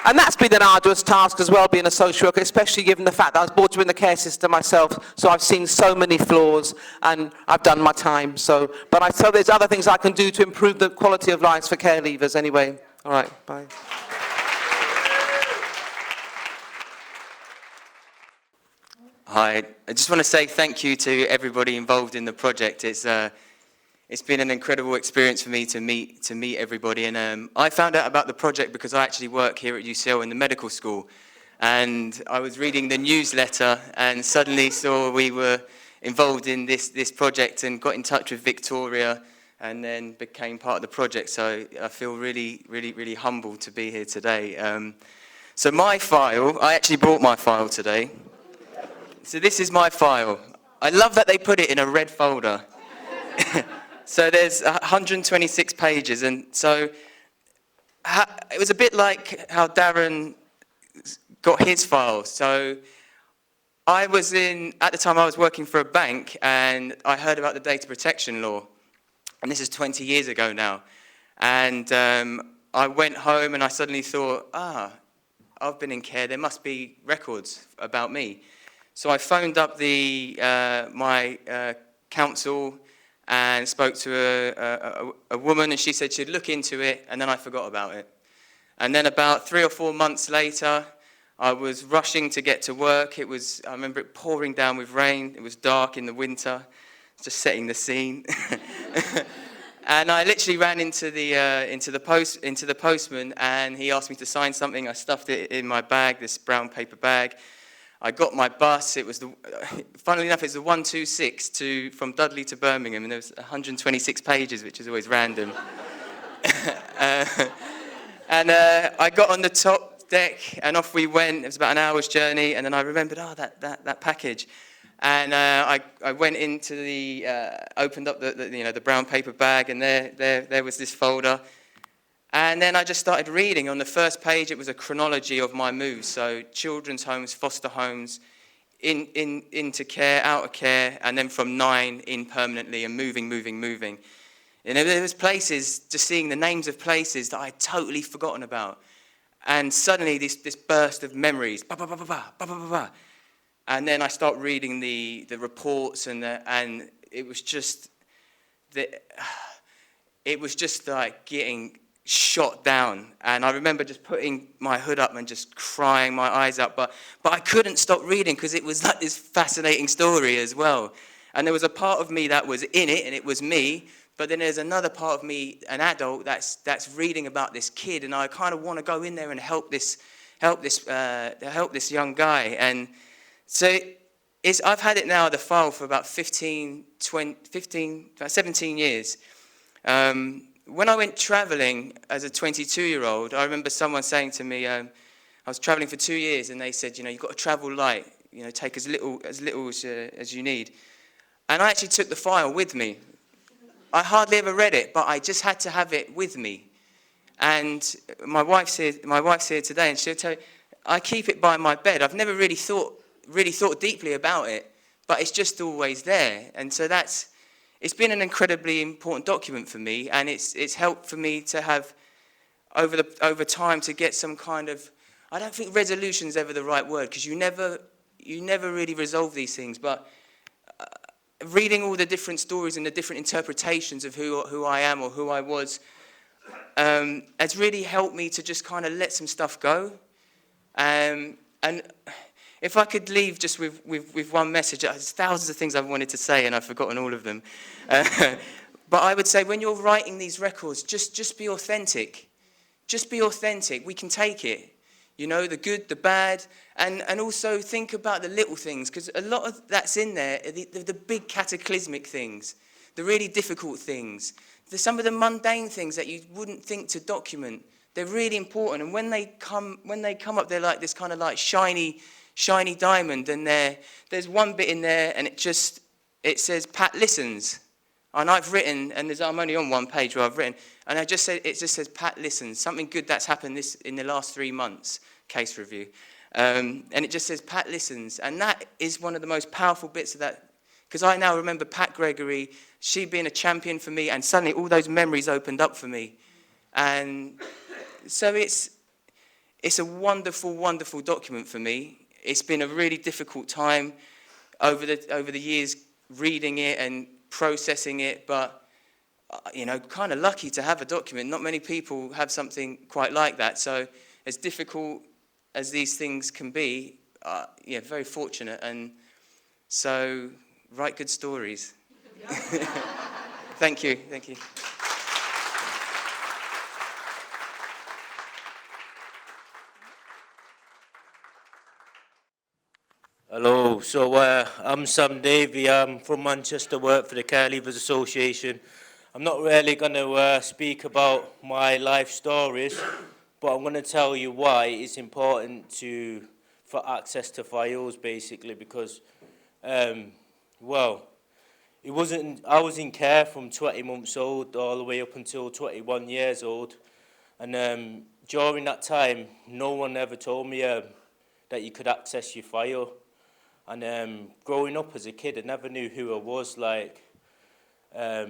And that's been an arduous task as well, being a social worker, especially given the fact that I was brought up in the care system myself, so I've seen so many flaws, and I've done my time. So there's other things I can do to improve the quality of lives for care leavers anyway. All right, bye. Hi, I just want to say thank you to everybody involved in the project. It's been an incredible experience for me to meet everybody, and I found out about the project because I actually work here at UCL in the medical school, and I was reading the newsletter and suddenly saw we were involved in this project and got in touch with Victoria and then became part of the project. So I feel really humbled to be here today. So my file, I actually brought my file today. So this is my file. I love that they put it in a red folder. So there's 126 pages, and so it was a bit like how Darren got his file. So at the time I was working for a bank, and I heard about the data protection law, and this is 20 years ago now. And I went home and I suddenly thought, I've been in care, there must be records about me. So I phoned up my council and spoke to a woman, and she said she'd look into it, and then I forgot about it. And then about 3 or 4 months later, I was rushing to get to work. I remember it pouring down with rain. It was dark in the winter, just setting the scene. And I literally ran into the postman, and he asked me to sign something. I stuffed it in my bag, this brown paper bag. I got my bus. It was funnily enough, it's the 126 from Dudley to Birmingham, and there was 126 pages, which is always random. And I got on the top deck, and off we went. It was about an hour's journey, and then I remembered, that package. And I went into opened up the brown paper bag, and there was this folder. And then I just started reading. On the first page, it was a chronology of my moves. So children's homes, foster homes, into care, out of care, and then from 9 in permanently and moving. And there was places, just seeing the names of places that I had totally forgotten about. And suddenly this burst of memories. And then I start reading the reports, and it was just like getting shot down. And I remember just putting my hood up and just crying my eyes out, but I couldn't stop reading because it was like this fascinating story as well. And there was a part of me that was in it, and it was me, but then there's another part of me, an adult, that's reading about this kid, and I kind of want to go in there and help this young guy. And so I've had it now, the file, for about 17 years. When I went traveling as a 22-year-old, I remember someone saying to me, I was traveling for 2 years, and they said, you've got to travel light, take as little as you need. And I actually took the file with me. I hardly ever read it, but I just had to have it with me. And my wife's here today, and she'll tell you, I keep it by my bed. I've never really thought deeply about it, but it's just always there. And so it's been an incredibly important document for me, and it's helped for me to have, over time, to get some kind of, I don't think resolution's ever the right word, because you never really resolve these things, but reading all the different stories and the different interpretations of who I am or who I was has really helped me to just kind of let some stuff go. And if I could leave just with one message, there's thousands of things I've wanted to say and I've forgotten all of them. But I would say when you're writing these records, just be authentic. just be authentic. We can take it. You know, the good, the bad, and also think about the little things, because a lot of that's in there, the big cataclysmic things, the really difficult things, some of the mundane things that you wouldn't think to document. They're really important, and when they come up, they're like this kind of like shiny diamond, and there's one bit in there, and it says Pat listens, and I've written, and I'm only on one page where I've written, and it just says Pat listens, something good that's happened in the last 3 months, case review, and it just says Pat listens, and that is one of the most powerful bits of that, because I now remember Pat Gregory, she being a champion for me, and suddenly all those memories opened up for me, and so it's a wonderful, wonderful document for me. It's been a really difficult time over the years reading it and processing it, but you know, kind of lucky to have a document. Not many people have something quite like that. So as difficult as these things can be, yeah, very fortunate. And so write good stories. Thank you. Thank you. Hello, so I'm Sam Davey, I'm from Manchester, work for the Care Leavers Association. I'm not really going to speak about my life stories, but I'm going to tell you why it's important for access to files, basically, because, well, I was in care from 20 months old all the way up until 21 years old, and during that time, no one ever told me that you could access your file. And growing up as a kid, I never knew who I was. Like, I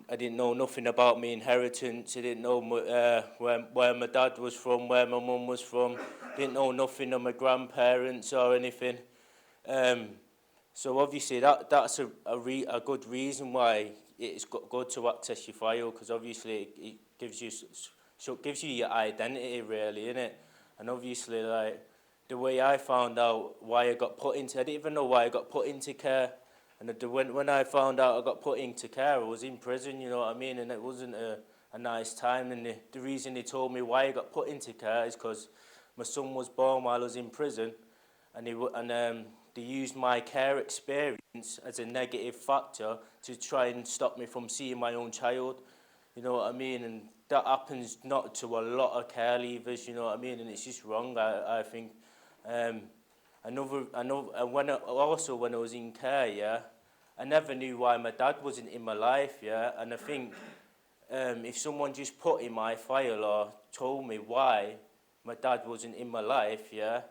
didn't know nothing about my inheritance. I didn't know where my dad was from, where my mum was from. Didn't know nothing of my grandparents or anything. So obviously that's a good reason why it's good to access your file, because obviously it gives you your identity, really, innit? And obviously, like, the way I found out why I got put into, I didn't even know why I got put into care. And when I found out I got put into care, I was in prison, you know what I mean? And it wasn't a nice time. And the reason they told me why I got put into care is because my son was born while I was in prison. And they used my care experience as a negative factor to try and stop me from seeing my own child. You know what I mean? And that happens not to a lot of care leavers, you know what I mean? And it's just wrong, I think. When I was in care, yeah, I never knew why my dad wasn't in my life, yeah, and I think if someone just put in my file or told me why my dad wasn't in my life, yeah,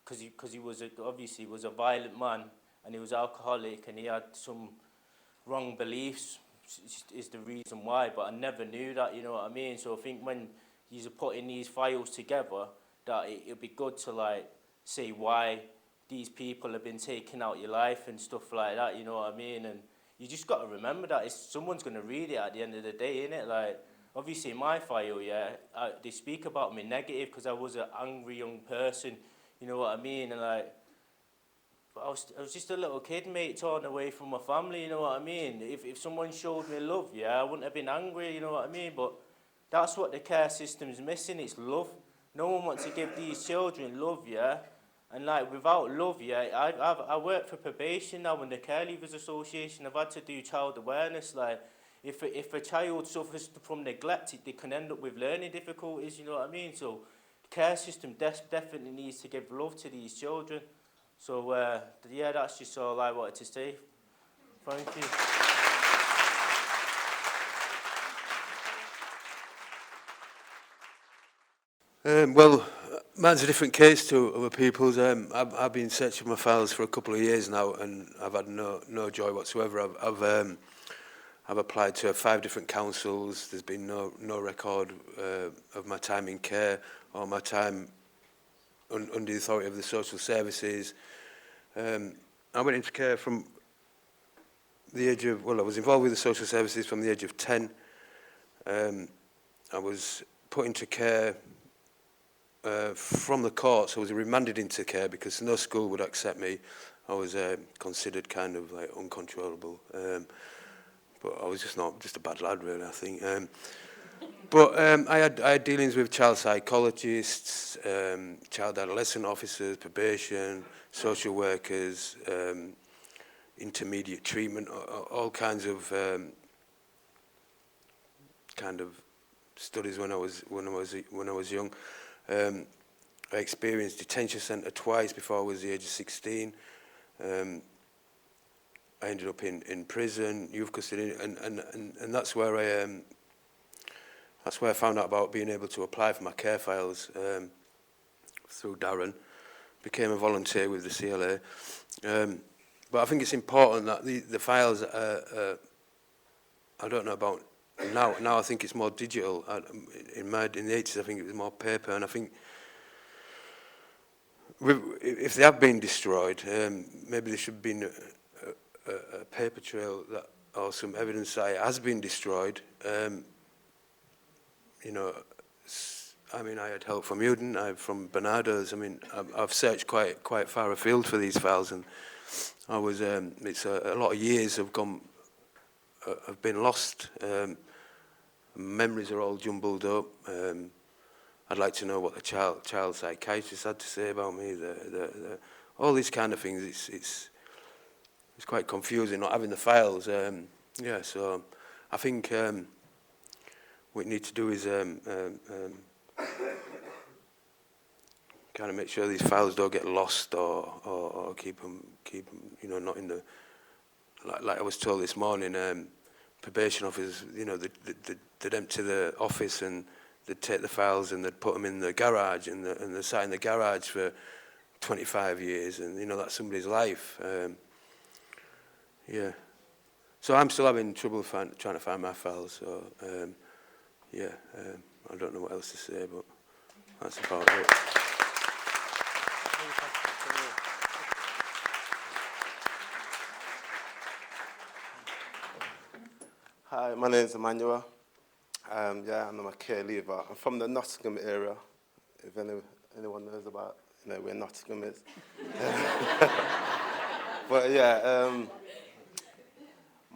because he was obviously was a violent man and he was alcoholic and he had some wrong beliefs is the reason why, but I never knew that, you know what I mean? So I think when you're putting these files together, that it'd be good to like see why these people have been taking out your life and stuff like that, you know what I mean? And you just got to remember that someone's going to read it at the end of the day, innit? Like, obviously in my file, yeah, they speak about me negative because I was an angry young person, you know what I mean? And like, I was just a little kid, mate, torn away from my family, you know what I mean? If someone showed me love, yeah, I wouldn't have been angry, you know what I mean? But that's what the care system's missing, it's love. No one wants to give these children love, yeah? And like, without love, yeah, I work for probation now in the Care Leavers Association. I've had to do child awareness. Like, if a child suffers from neglect, they can end up with learning difficulties, you know what I mean? So the care system definitely needs to give love to these children. So, yeah, that's just all I wanted to say. Thank you. Well, mine's a different case to other people's. I've been searching my files for a couple of years now, and I've had no joy whatsoever. I've applied to 5 different councils. There's been no record of my time in care or my time under the authority of the social services. I went into care from the age of, well, I was involved with the social services from the age of 10. I was put into care from the courts. I was remanded into care because no school would accept me. I was considered kind of like uncontrollable. But I was just a bad lad, really, I think. But I had dealings with child psychologists, child adolescent officers, probation, social workers, intermediate treatment, all kinds of studies when I was young. I experienced detention centre twice before I was the age of 16. I ended up in prison, youth custody, and that's where I found out about being able to apply for my care files through Darren. Became a volunteer with the CLA. But I think it's important that the files I don't know about now. Now I think it's more digital. In the 80s, I think it was more paper, and I think if they have been destroyed, maybe there should have been a paper trail or some evidence that it has been destroyed. You know, I mean, I had help from Uden, from Bernardo's. I mean, I've searched quite far afield for these files, and I was. It's a lot of years have been lost. Memories are all jumbled up. I'd like to know what the child psychiatrist had to say about me. All these kind of things. It's quite confusing not having the files. Yeah, so I think what we need to do is kind of make sure these files don't get lost or keep them, you know, not in the, like I was told this morning, probation officers, you know, they'd empty the office and they'd take the files and they'd put them in the garage and they'd sat in the garage for 25 years, and, you know, that's somebody's life. Yeah. So I'm still having trouble trying to find my files, so, yeah, I don't know what else to say, but that's about it. Hi, my name is Emmanuel. Yeah, I'm a care leaver. I'm from the Nottingham area, if anyone knows about, you know, where Nottingham is. But yeah,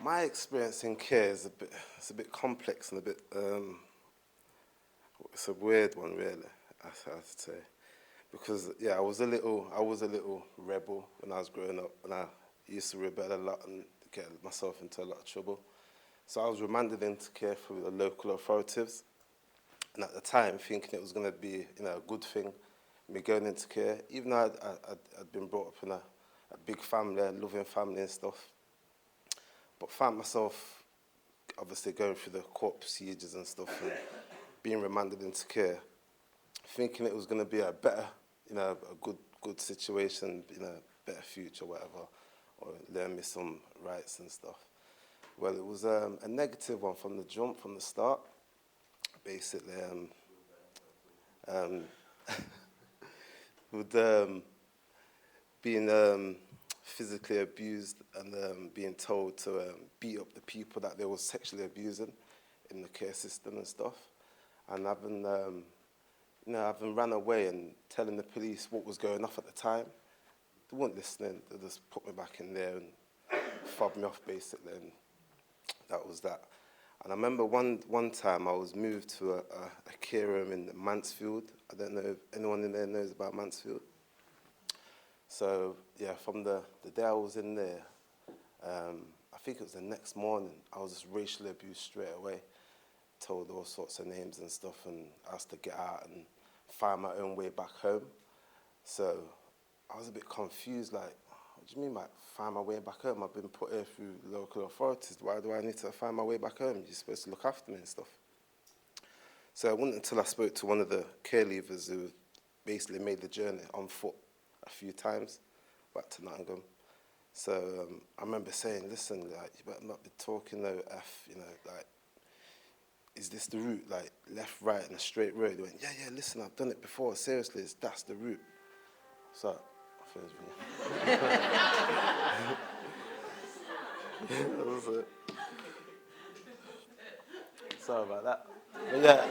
my experience in care is a bit complex and a bit, it's a weird one really, I have to say. Because yeah, I was a little rebel when I was growing up, and I used to rebel a lot and get myself into a lot of trouble. So I was remanded into care through the local authorities, and at the time thinking it was going to be, you know, a good thing, me going into care, even though I'd been brought up in a big family, a loving family and stuff, but found myself obviously going through the court procedures and stuff and being remanded into care, thinking it was going to be a better, you know, a good situation, you know, better future, whatever, or learn me some rights and stuff. Well, it was a negative one from the jump, from the start. Basically, with being physically abused and being told to beat up the people that they were sexually abusing in the care system and stuff, and having ran away and telling the police what was going off at the time. They weren't listening. They just put me back in there and fobbed me off basically. And that was that. And I remember one time I was moved to a care room in Mansfield. I don't know if anyone in there knows about Mansfield. So, yeah, from the day I was in there, I think it was the next morning, I was just racially abused straight away. Told all sorts of names and stuff and asked to get out and find my own way back home. So I was a bit confused, like, what do you mean, like, find my way back home? I've been put here through local authorities. Why do I need to find my way back home? You're supposed to look after me and stuff. So it wasn't until I spoke to one of the care leavers who basically made the journey on foot a few times back to Nottingham. So I remember saying, listen, like, you better not be talking no F, you know, like, is this the route, like, left, right, and a straight road? He went, yeah, listen, I've done it before, seriously, that's the route. So, that was it. Sorry about that. But yeah,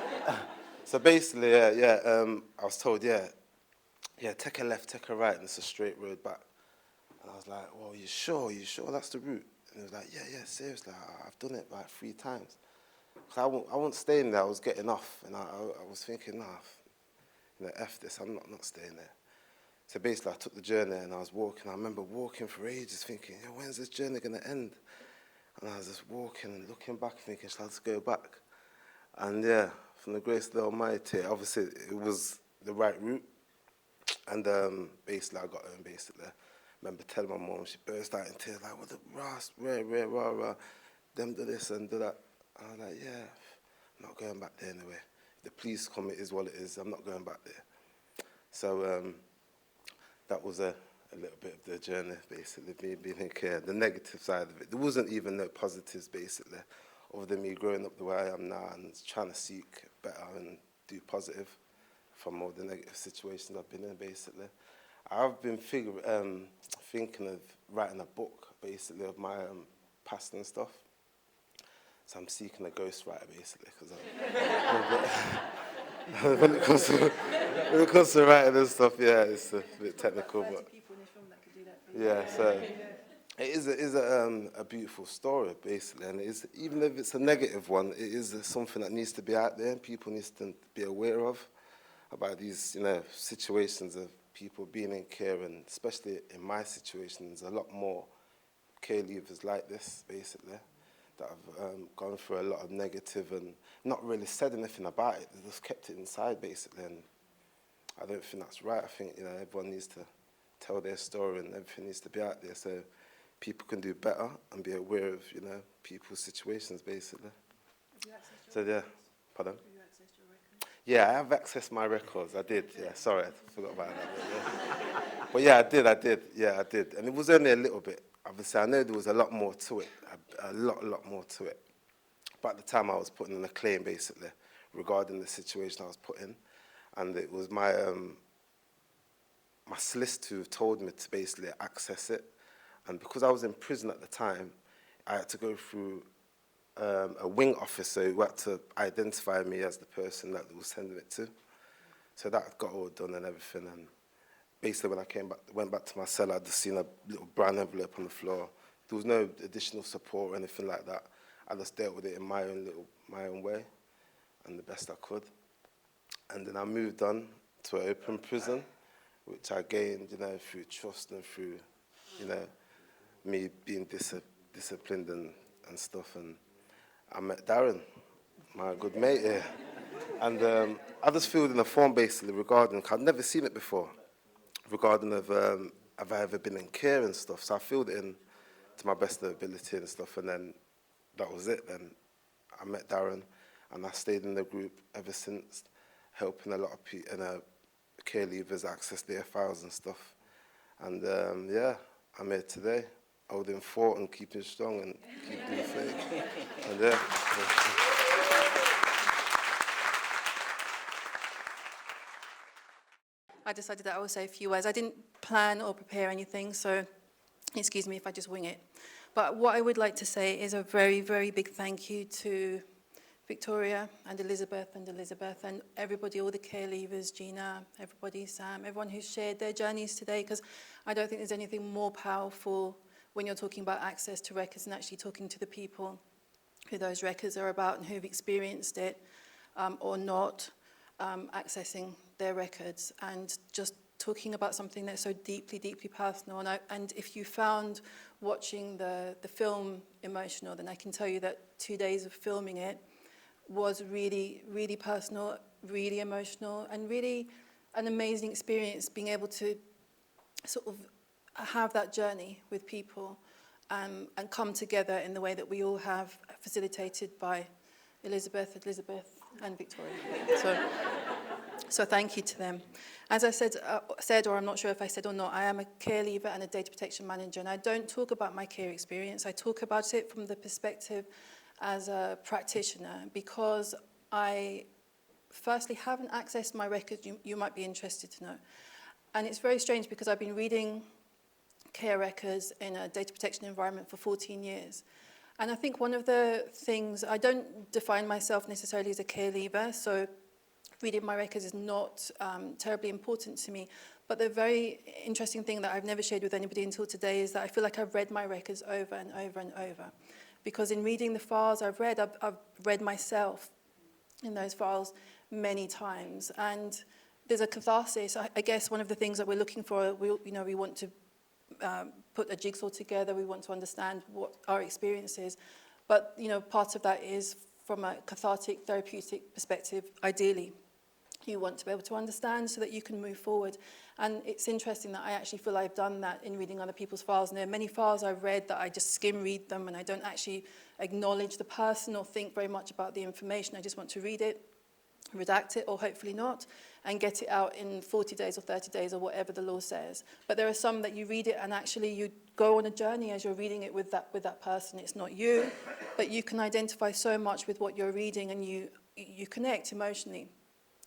so basically, I was told, take a left, take a right, and it's a straight road back. And I was like, well, you sure that's the route? And he was like, yeah, seriously, I've done it like 3 times. 'Cause I wasn't staying there, I was getting off, and I was thinking, nah, F this, I'm not staying there. So basically, I took the journey and I was walking. I remember walking for ages thinking, when's this journey going to end? And I was just walking and looking back thinking, shall I just go back? And yeah, from the grace of the Almighty, obviously it was the right route. And basically I got home basically. I remember telling my mum, she burst out in tears, like, what the Ross, rah, them do this and do that. And I was like, yeah, I'm not going back there anyway. If the police come, it is what it is, I'm not going back there. So that was a little bit of the journey, basically, being in care, the negative side of it. There wasn't even no positives, basically, other than me growing up the way I am now and trying to seek better and do positive from all the negative situations I've been in, basically. I've been thinking of writing a book, basically, of my past and stuff. So I'm seeking a ghostwriter, basically, because when it comes to writing and stuff, yeah, it's a bit technical, but yeah, so it is a beautiful story, basically, and it is, even if it's a negative one, it is something that needs to be out there, and people need to be aware of about these, situations of people being in care, and especially in my situation, there's a lot more care leavers like this, basically, that have gone through a lot of negative and not really said anything about it. They just kept it inside, basically, and I don't think that's right. I think, everyone needs to tell their story and everything needs to be out there so people can do better and be aware of, people's situations, basically. So, yeah, pardon? Yeah, I have accessed my records. I did, yeah, sorry, I forgot about that. But yeah, I did. Yeah, I did. And it was only a little bit. Obviously, I know there was a lot more to it, a lot more to it. But at the time, I was putting in a claim, basically, regarding the situation I was put in. And it was my solicitor who told me to basically access it. And because I was in prison at the time, I had to go through a wing officer who had to identify me as the person that was sending it to. So that got all done and everything. And basically, when I went back to my cell, I'd just seen a little brown envelope on the floor. There was no additional support or anything like that. I just dealt with it in my own way, and the best I could. And then I moved on to an open prison, which I gained, through trust and through, me being disciplined and stuff. And I met Darren, my good mate here. And I just filled in a form basically regarding, I'd never seen it before, regarding have I ever been in care and stuff. So I filled it in to my best ability and stuff, and then that was it. Then I met Darren, and I stayed in the group ever since, helping a lot of care leavers access their files and stuff. And yeah, I'm here today, holding fort and keeping strong and keeping the faith. And yeah. I decided that I would say a few words. I didn't plan or prepare anything, so excuse me if I just wing it. But what I would like to say is a very, very big thank you to Victoria and Elizabeth and everybody, all the care leavers, Gina, everybody, Sam, everyone who's shared their journeys today, because I don't think there's anything more powerful when you're talking about access to records and actually talking to the people who those records are about and who've experienced it or not, accessing their records, and just talking about something that's so deeply, deeply personal. And if you found watching the film emotional, then I can tell you that 2 days of filming it was really, really personal, really emotional, and really an amazing experience being able to sort of have that journey with people and come together in the way that we all have, facilitated by Elizabeth and Victoria. So thank you to them. As I said, or I'm not sure if I said or not, I am a care leaver and a data protection manager, and I don't talk about my care experience. I talk about it from the perspective as a practitioner, because I firstly haven't accessed my records. You might be interested to know. And it's very strange because I've been reading care records in a data protection environment for 14 years. And I think one of the things, I don't define myself necessarily as a care leaver, so reading my records is not terribly important to me. But the very interesting thing that I've never shared with anybody until today is that I feel like I've read my records over and over and over. because in reading the files I've read myself in those files many times, and there's a catharsis. I guess one of the things that we're looking for, we want to put a jigsaw together, we want to understand what our experience is, but part of that is from a cathartic, therapeutic perspective, ideally. You want to be able to understand so that you can move forward. And it's interesting that I actually feel I've done that in reading other people's files. And there are many files I've read that I just skim read them and I don't actually acknowledge the person or think very much about the information. I just want to read it, redact it, or hopefully not, and get it out in 40 days or 30 days or whatever the law says. But there are some that you read it and actually you go on a journey as you're reading it with that person. It's not you, but you can identify so much with what you're reading and you connect emotionally,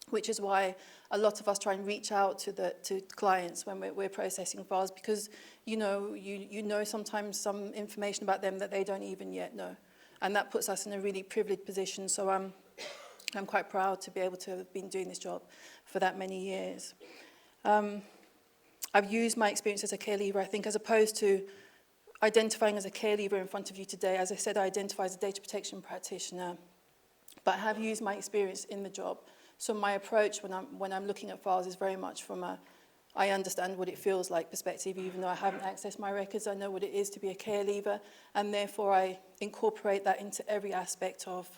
which is why a lot of us try and reach out to clients when we're processing files, because you know sometimes some information about them that they don't even yet know. And that puts us in a really privileged position. So I'm quite proud to be able to have been doing this job for that many years. I've used my experience as a care leaver, I think, as opposed to identifying as a care leaver in front of you today. As I said, I identify as a data protection practitioner, but I have used my experience in the job. So my approach when I'm looking at files is very much from I understand what it feels like perspective. Even though I haven't accessed my records, I know what it is to be a care leaver, and therefore I incorporate that into every aspect of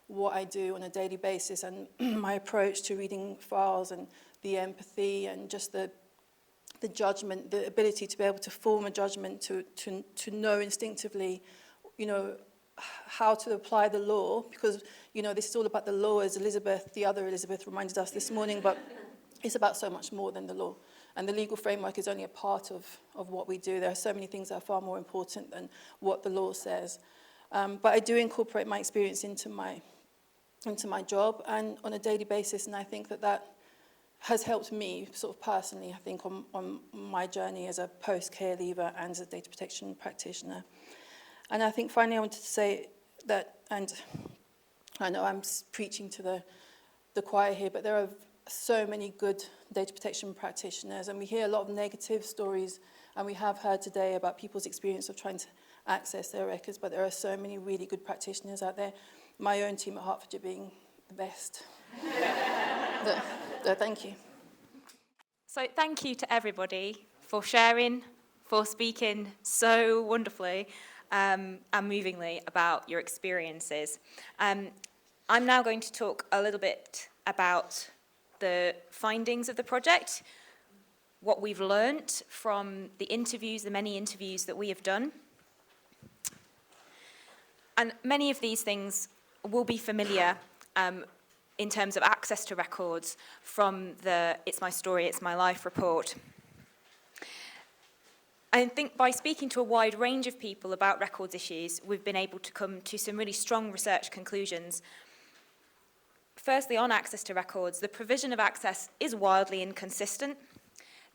what I do on a daily basis. And my approach to reading files and the empathy and just the judgment, the ability to be able to form a judgment, to know instinctively, how to apply the law, because this is all about the law, as the other Elizabeth reminded us this morning, but it's about so much more than the law. And the legal framework is only a part of what we do. There are so many things that are far more important than what the law says. But I do incorporate my experience into my job and on a daily basis, and I think that has helped me sort of personally, I think, on my journey as a post-care leaver and as a data protection practitioner. And I think finally I wanted to say that, and I know I'm preaching to the choir here, but there are so many good data protection practitioners, and we hear a lot of negative stories, and we have heard today about people's experience of trying to access their records, but there are so many really good practitioners out there, my own team at Hertfordshire being the best. So thank you. So thank you to everybody for sharing, for speaking so wonderfully and movingly about your experiences. I'm now going to talk a little bit about the findings of the project, what we've learnt from the many interviews that we have done. And many of these things will be familiar in terms of access to records from the It's My Story, It's My Life report. I think by speaking to a wide range of people about records issues, we've been able to come to some really strong research conclusions. Firstly, on access to records, the provision of access is wildly inconsistent.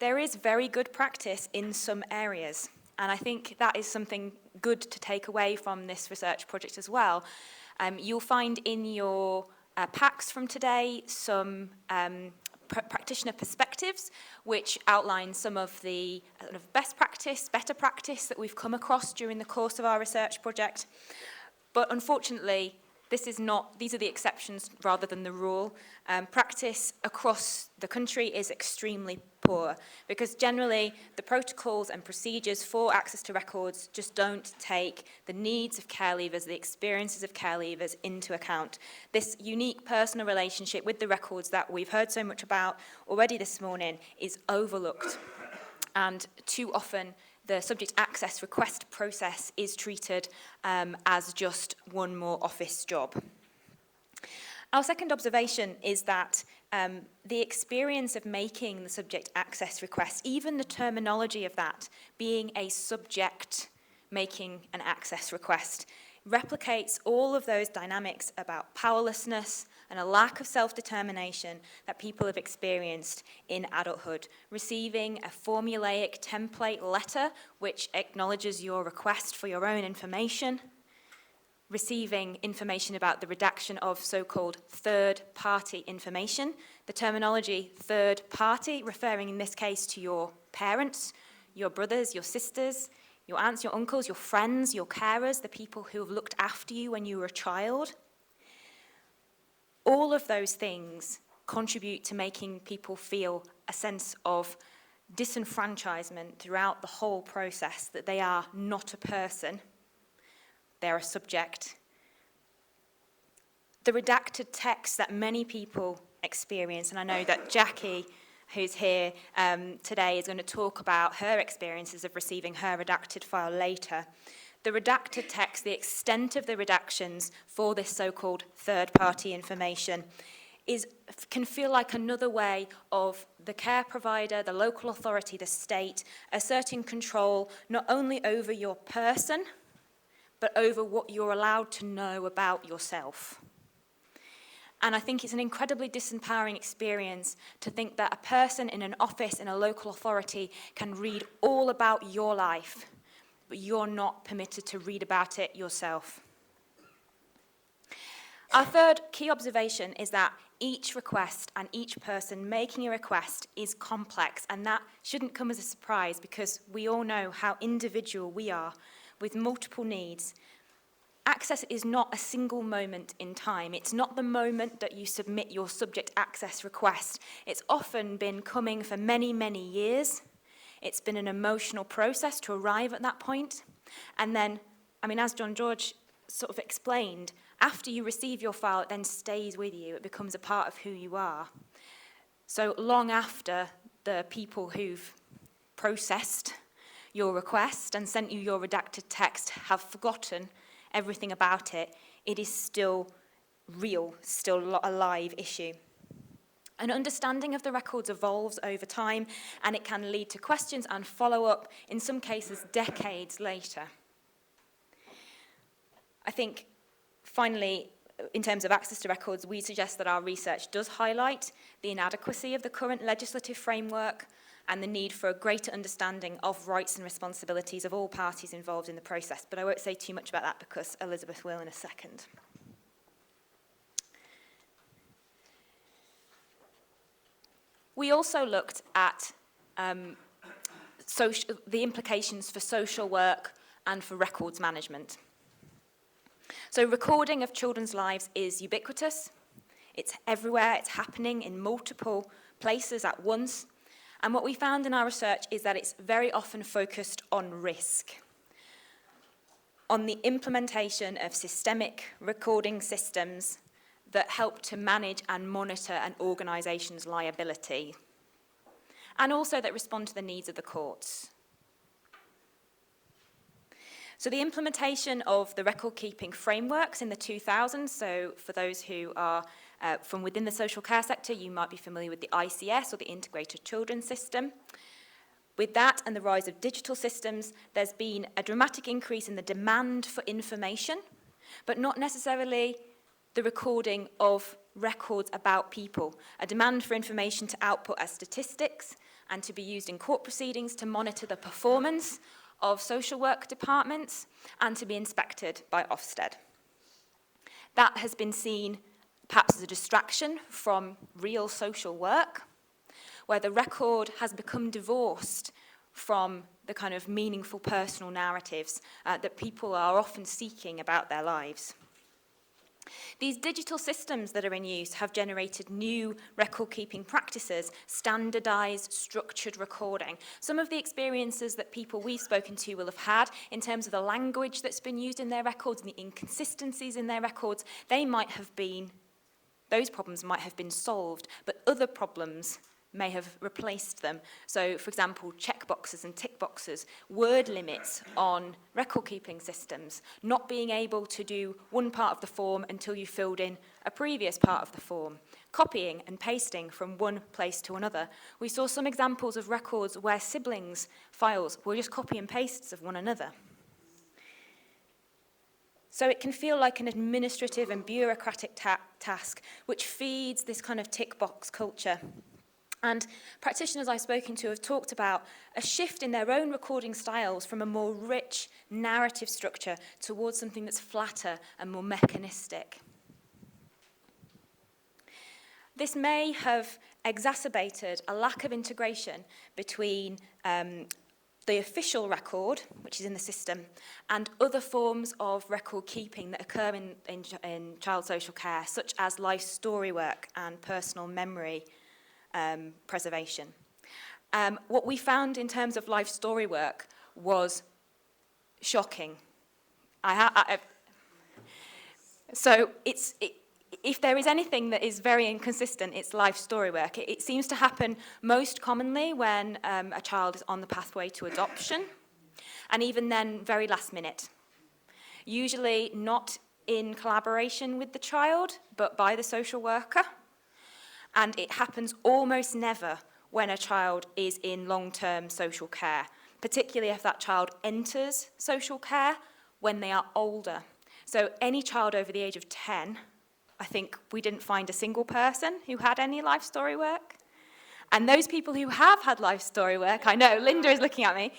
There is very good practice in some areas, and I think that is something good to take away from this research project as well. You'll find in your packs from today some practitioner perspectives, which outline some of the best practice, better practice that we've come across during the course of our research project. But unfortunately, these are the exceptions rather than the rule. Practice across the country is extremely poor because generally the protocols and procedures for access to records just don't take the needs of care leavers, the experiences of care leavers into account. This unique personal relationship with the records that we've heard so much about already this morning is overlooked, and too often the subject access request process is treated as just one more office job. Our second observation is that the experience of making the subject access request, even the terminology of that, being a subject making an access request, replicates all of those dynamics about powerlessness and a lack of self-determination that people have experienced in adulthood. Receiving a formulaic template letter which acknowledges your request for your own information, receiving information about the redaction of so-called third-party information. The terminology third party referring in this case to your parents, your brothers, your sisters, your aunts, your uncles, your friends, your carers, the people who have looked after you when you were a child. All of those things contribute to making people feel a sense of disenfranchisement throughout the whole process, that they are not a person, they're a subject. The redacted text that many people experience, and I know that Jackie, who's here today, is going to talk about her experiences of receiving her redacted file later. The redacted text, the extent of the redactions for this so-called third-party information can feel like another way of the care provider, the local authority, the state, asserting control not only over your person, but over what you're allowed to know about yourself. And I think it's an incredibly disempowering experience to think that a person in an office in a local authority can read all about your life, but you're not permitted to read about it yourself. Our third key observation is that each request and each person making a request is complex, and that shouldn't come as a surprise because we all know how individual we are with multiple needs. Access is not a single moment in time. It's not the moment that you submit your subject access request. It's often been coming for many, many years. It's been an emotional process to arrive at that point. And then, as John George sort of explained, after you receive your file, it then stays with you. It becomes a part of who you are. So long after the people who've processed your request and sent you your redacted text have forgotten everything about it, it is still real, still a live issue. An understanding of the records evolves over time, and it can lead to questions and follow-up, in some cases decades later. I think, finally, in terms of access to records, we suggest that our research does highlight the inadequacy of the current legislative framework and the need for a greater understanding of rights and responsibilities of all parties involved in the process. But I won't say too much about that because Elizabeth will in a second. We also looked at the implications for social work and for records management. So recording of children's lives is ubiquitous. It's everywhere. It's happening in multiple places at once. And what we found in our research is that it's very often focused on risk, on the implementation of systemic recording systems that help to manage and monitor an organisation's liability, and also that respond to the needs of the courts. So the implementation of the record-keeping frameworks in the 2000s, so for those who are from within the social care sector, you might be familiar with the ICS, or the Integrated Children's System. With that and the rise of digital systems, there's been a dramatic increase in the demand for information, but not necessarily the recording of records about people. A demand for information to output as statistics and to be used in court proceedings to monitor the performance of social work departments and to be inspected by Ofsted. That has been seen perhaps as a distraction from real social work, where the record has become divorced from the kind of meaningful personal narratives that people are often seeking about their lives. These digital systems that are in use have generated new record-keeping practices, standardised, structured recording. Some of the experiences that people we've spoken to will have had in terms of the language that's been used in their records and the inconsistencies in their records, those problems might have been solved, but other problems may have replaced them. So, for example, checkboxes and tick boxes, word limits on record-keeping systems, not being able to do one part of the form until you filled in a previous part of the form, copying and pasting from one place to another. We saw some examples of records where siblings' files were just copy and pastes of one another. So it can feel like an administrative and bureaucratic task, which feeds this kind of tick box culture. And practitioners I've spoken to have talked about a shift in their own recording styles from a more rich narrative structure towards something that's flatter and more mechanistic. This may have exacerbated a lack of integration between the official record, which is in the system, and other forms of record keeping that occur in child social care, such as life story work and personal memory preservation. What we found in terms of life story work was shocking. So if there is anything that is very inconsistent, it's life story work. It seems to happen most commonly when a child is on the pathway to adoption, and even then, very last minute. Usually not in collaboration with the child, but by the social worker. And it happens almost never when a child is in long-term social care, particularly if that child enters social care when they are older. So any child over the age of 10, I think we didn't find a single person who had any life story work. And those people who have had life story work, I know, Linda is looking at me,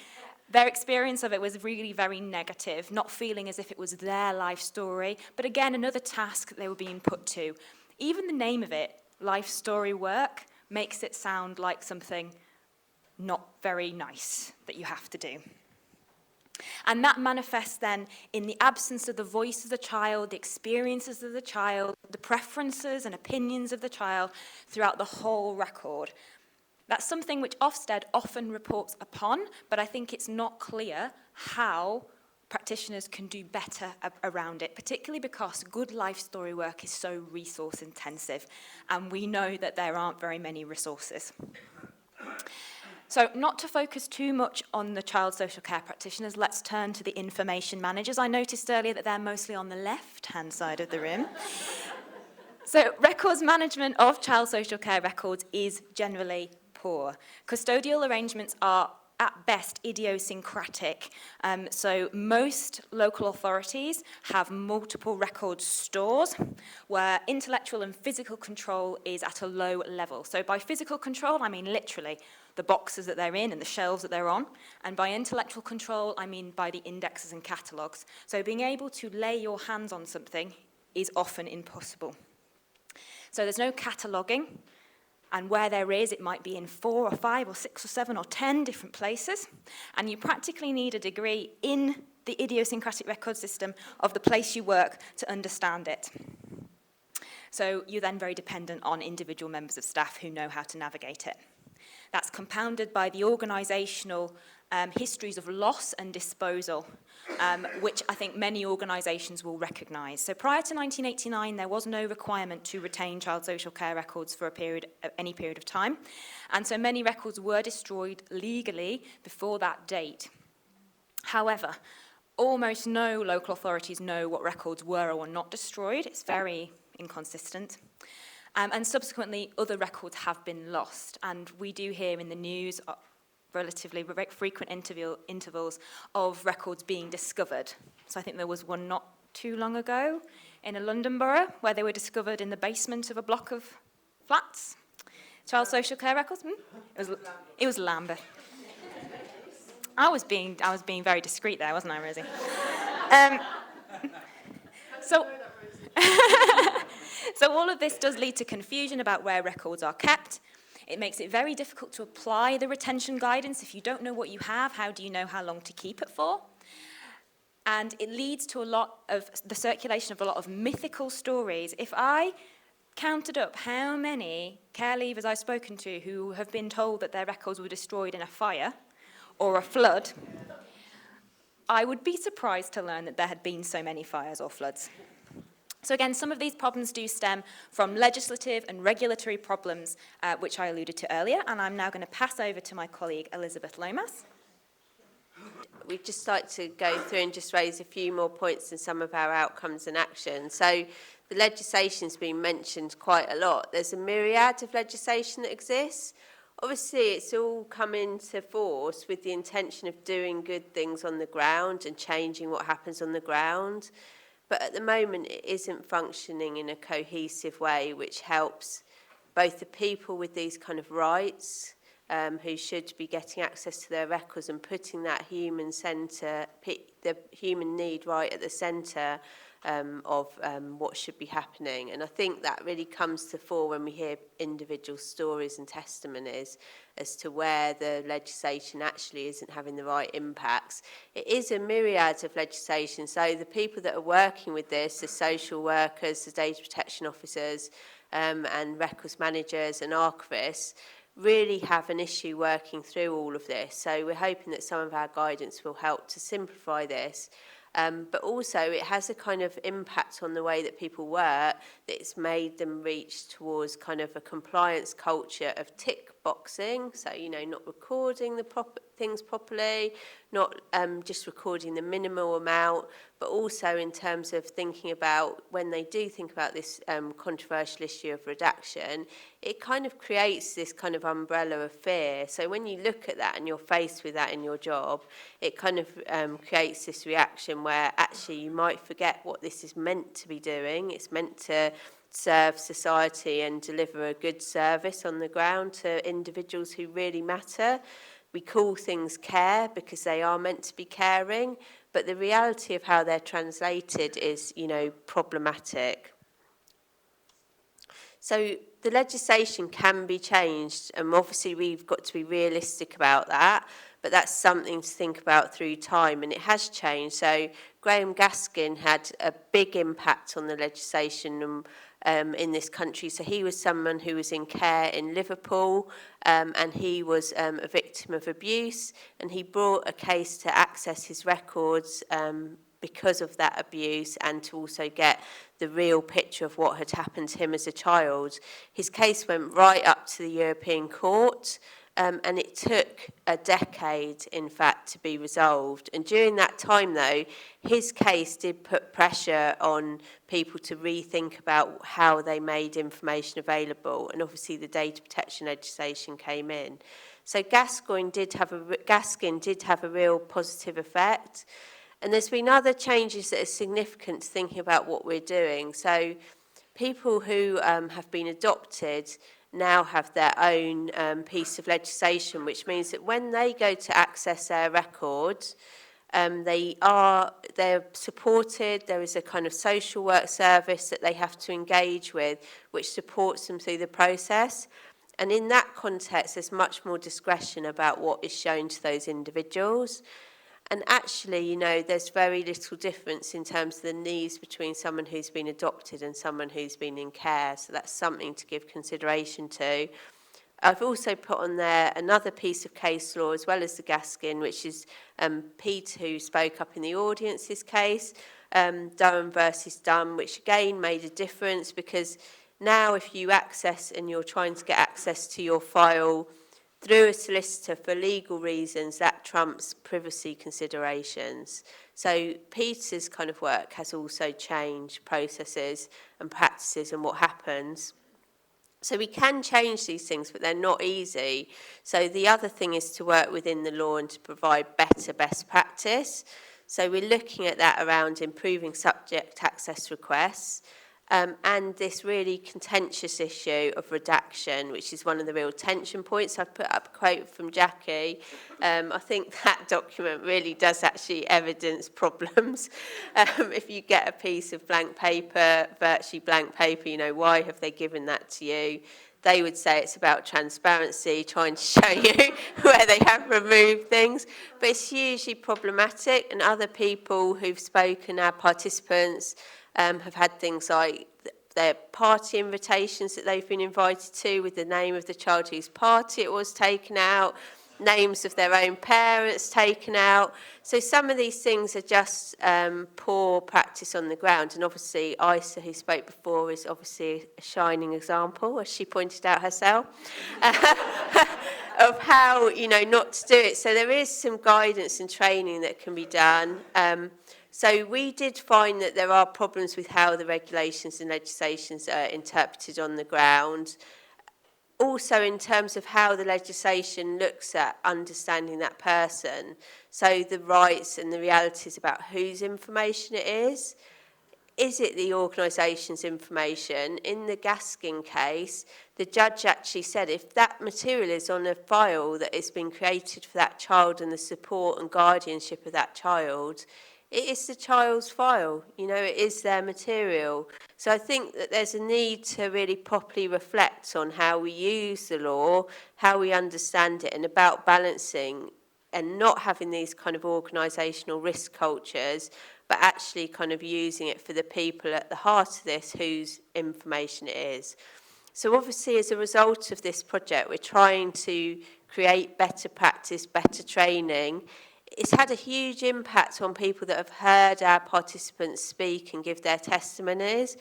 their experience of it was really very negative, not feeling as if it was their life story, but again, another task that they were being put to. Even the name of it, life story work, makes it sound like something not very nice that you have to do. And that manifests then in the absence of the voice of the child, the experiences of the child, the preferences and opinions of the child throughout the whole record. That's something which Ofsted often reports upon, but I think it's not clear how practitioners can do better around it, particularly because good life story work is so resource intensive, and we know that there aren't very many resources. So not to focus too much on the child social care practitioners, let's turn to the information managers. I noticed earlier that they're mostly on the left-hand side of the room. So records management of child social care records is generally poor. Custodial arrangements are at best idiosyncratic. So most local authorities have multiple record stores where intellectual and physical control is at a low level. So by physical control, I mean literally the boxes that they're in and the shelves that they're on. And by intellectual control, I mean by the indexes and catalogues. So being able to lay your hands on something is often impossible. So there's no cataloguing. And where there is, it might be in 4 or 5 or 6 or 7 or 10 different places. And you practically need a degree in the idiosyncratic record system of the place you work to understand it. So you're then very dependent on individual members of staff who know how to navigate it. That's compounded by the organisational histories of loss and disposal, which I think many organisations will recognise. So prior to 1989, there was no requirement to retain child social care records for any period of time. And so many records were destroyed legally before that date. However, almost no local authorities know what records were or were not destroyed. It's very inconsistent. And subsequently, other records have been lost. And we do hear in the news relatively frequent intervals of records being discovered. So I think there was one not too long ago in a London borough where they were discovered in the basement of a block of flats. Child social care records? It was Lambeth. I was being very discreet there, wasn't I, Rosie? So all of this does lead to confusion about where records are kept. It makes it very difficult to apply the retention guidance. If you don't know what you have, how do you know how long to keep it for? And it leads to a lot of the circulation of a lot of mythical stories. If I counted up how many care leavers I've spoken to who have been told that their records were destroyed in a fire or a flood, I would be surprised to learn that there had been so many fires or floods. So again, some of these problems do stem from legislative and regulatory problems, which I alluded to earlier, and I'm now going to pass over to my colleague, Elizabeth Lomas. We'd just like to go through and just raise a few more points in some of our outcomes and actions. So the legislation's been mentioned quite a lot. There's a myriad of legislation that exists. Obviously, it's all come into force with the intention of doing good things on the ground and changing what happens on the ground. But at the moment, it isn't functioning in a cohesive way, which helps both the people with these kind of rights, who should be getting access to their records and putting that human centre, the human need right at the centre, what should be happening. And I think that really comes to fore when we hear individual stories and testimonies as to where the legislation actually isn't having the right impacts. It is a myriad of legislation, so the people that are working with this, the social workers, the data protection officers, and records managers and archivists, really have an issue working through all of this. So we're hoping that some of our guidance will help to simplify this. But also it has a kind of impact on the way that people work, that it's made them reach towards kind of a compliance culture of tick boxing. So, you know, not recording the things properly, not just recording the minimal amount, but also in terms of thinking about when they do think about this controversial issue of redaction, it kind of creates this kind of umbrella of fear. So when you look at that and you're faced with that in your job, it kind of creates this reaction where actually you might forget what this is meant to be doing. It's meant to serve society and deliver a good service on the ground to individuals who really matter. We call things care because they are meant to be caring, but the reality of how they're translated is, you know, problematic. So the legislation can be changed, and obviously we've got to be realistic about that, but that's something to think about through time, and it has changed. So Graham Gaskin had a big impact on the legislation in this country. So he was someone who was in care in Liverpool, and he was a victim of abuse, and he brought a case to access his records because of that abuse and to also get the real picture of what had happened to him as a child. His case went right up to the European Court, and it took a decade, in fact, to be resolved. And during that time, though, his case did put pressure on people to rethink about how they made information available. And obviously the data protection legislation came in. So Gaskin did have a real positive effect. And there's been other changes that are significant to thinking about what we're doing. So people who have been adopted now have their own piece of legislation, which means that when they go to access their records, they're supported. There is a kind of social work service that they have to engage with, which supports them through the process. And in that context, there's much more discretion about what is shown to those individuals. And actually, you know, there's very little difference in terms of the needs between someone who's been adopted and someone who's been in care. So that's something to give consideration to. I've also put on there another piece of case law as well as the Gaskin, which is Pete, who spoke up in the audience's case, Darren versus Dunn, which again made a difference because now if you access and you're trying to get access to your file through a solicitor for legal reasons, that trumps privacy considerations. So Peter's kind of work has also changed processes and practices and what happens. So we can change these things, but they're not easy. So the other thing is to work within the law and to provide better best practice. So we're looking at that around improving subject access requests, and this really contentious issue of redaction, which is one of the real tension points. I've put up a quote from Jackie. I think that document really does actually evidence problems. If you get a piece of blank paper, virtually blank paper, you know, why have they given that to you? They would say it's about transparency, trying to show you where they have removed things. But it's hugely problematic, and other people who've spoken, our participants, have had things like their party invitations that they've been invited to with the name of the child whose party it was taken out, names of their own parents taken out. So some of these things are just poor practice on the ground. And obviously Isa, who spoke before, is obviously a shining example, as she pointed out herself, of how, you know, not to do it. So there is some guidance and training that can be done. So we did find that there are problems with how the regulations and legislations are interpreted on the ground. Also in terms of how the legislation looks at understanding that person. So the rights and the realities about whose information it is. Is it the organisation's information? In the Gaskin case, the judge actually said if that material is on a file that has been created for that child and the support and guardianship of that child, it is the child's file, you know, it is their material. So I think that there's a need to really properly reflect on how we use the law, how we understand it, and about balancing and not having these kind of organisational risk cultures, but actually kind of using it for the people at the heart of this, whose information it is. So obviously, as a result of this project, we're trying to create better practice, better training. It's had a huge impact on people that have heard our participants speak and give their testimonies.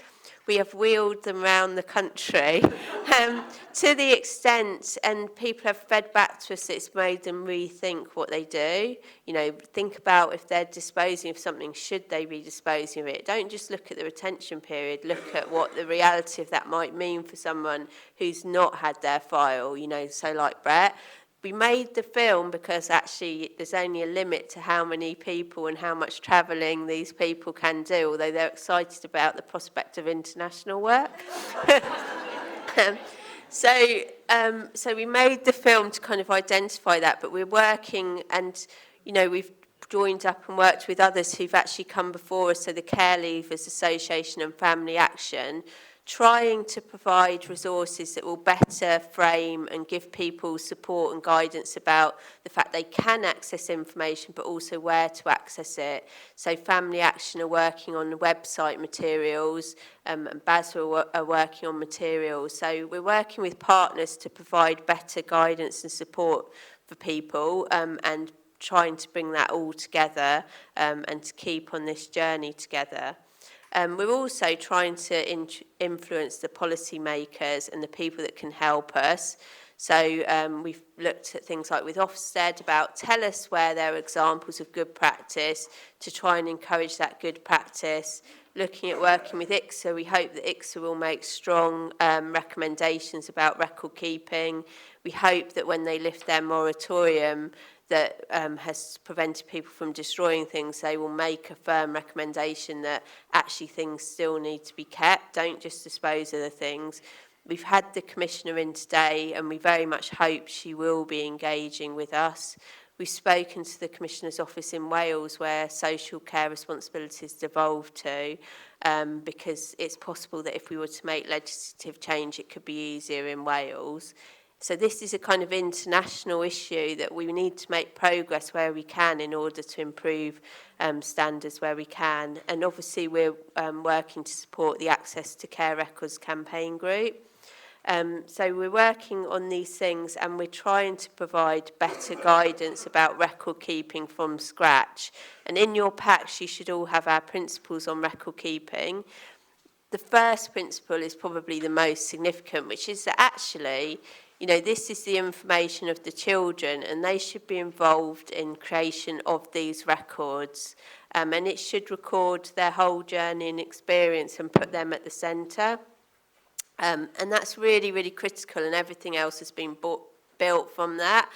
We have wheeled them around the country to the extent, and people have fed back to us, it's made them rethink what they do. You know, think about if they're disposing of something, should they be disposing of it? Don't just look at the retention period, look at what the reality of that might mean for someone who's not had their file, you know, so like Brett. We made the film because actually there's only a limit to how many people and how much travelling these people can do, although they're excited about the prospect of international work. So we made the film to kind of identify that, but we're working, and you know, we've joined up and worked with others who've actually come before us, so the Care Leavers Association and Family Action, trying to provide resources that will better frame and give people support and guidance about the fact they can access information, but also where to access it. So Family Action are working on the website materials, and BASRA are working on materials. So we're working with partners to provide better guidance and support for people, and trying to bring that all together, and to keep on this journey together. We're also trying to influence the policymakers and the people that can help us. So we've looked at things like with Ofsted about tell us where there are examples of good practice to try and encourage that good practice. Looking at working with ICSA, we hope that ICSA will make strong recommendations about record keeping. We hope that when they lift their moratorium that has prevented people from destroying things, they will make a firm recommendation that actually things still need to be kept. Don't just dispose of the things. We've had the Commissioner in today, and we very much hope she will be engaging with us. We've spoken to the Commissioner's office in Wales, where social care responsibilities devolved to, because it's possible that if we were to make legislative change, it could be easier in Wales. So this is a kind of international issue that we need to make progress where we can in order to improve standards where we can. And obviously we're working to support the Access to Care Records campaign group. So we're working on these things, and we're trying to provide better guidance about record keeping from scratch. And in your packs, you should all have our principles on record keeping. The first principle is probably the most significant, which is that actually, you know, this is the information of the children, and they should be involved in creation of these records. And it should record their whole journey and experience and put them at the centre. And that's really, really critical, and everything else has been built from that.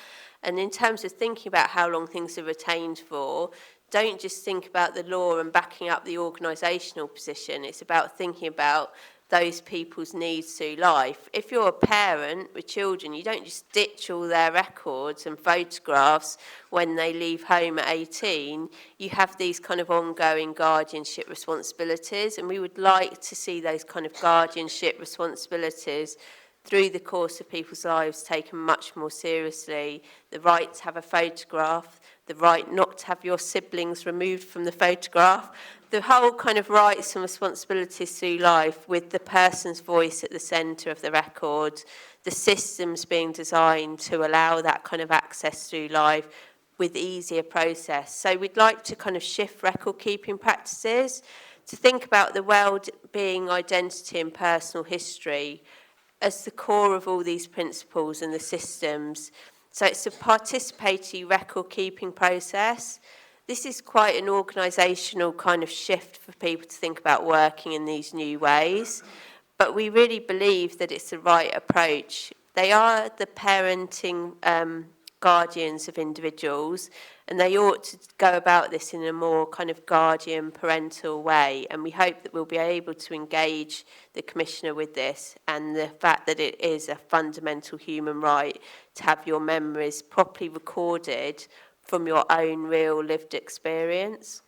And in terms of thinking about how long things are retained for, don't just think about the law and backing up the organisational position. It's about thinking about those people's needs through life. If you're a parent with children, you don't just ditch all their records and photographs when they leave home at 18. You have these kind of ongoing guardianship responsibilities, and we would like to see those kind of guardianship responsibilities through the course of people's lives taken much more seriously. The right to have a photograph, the right not to have your siblings removed from the photograph, the whole kind of rights and responsibilities through life with the person's voice at the centre of the record, the systems being designed to allow that kind of access through life with easier process. So we'd like to kind of shift record keeping practices to think about the well-being, identity and personal history as the core of all these principles and the systems. So it's a participatory record keeping process. This is quite an organisational kind of shift for people to think about working in these new ways, but we really believe that it's the right approach. They are the parenting guardians of individuals, and they ought to go about this in a more kind of guardian parental way, and we hope that we'll be able to engage the Commissioner with this and the fact that it is a fundamental human right to have your memories properly recorded from your own real lived experience.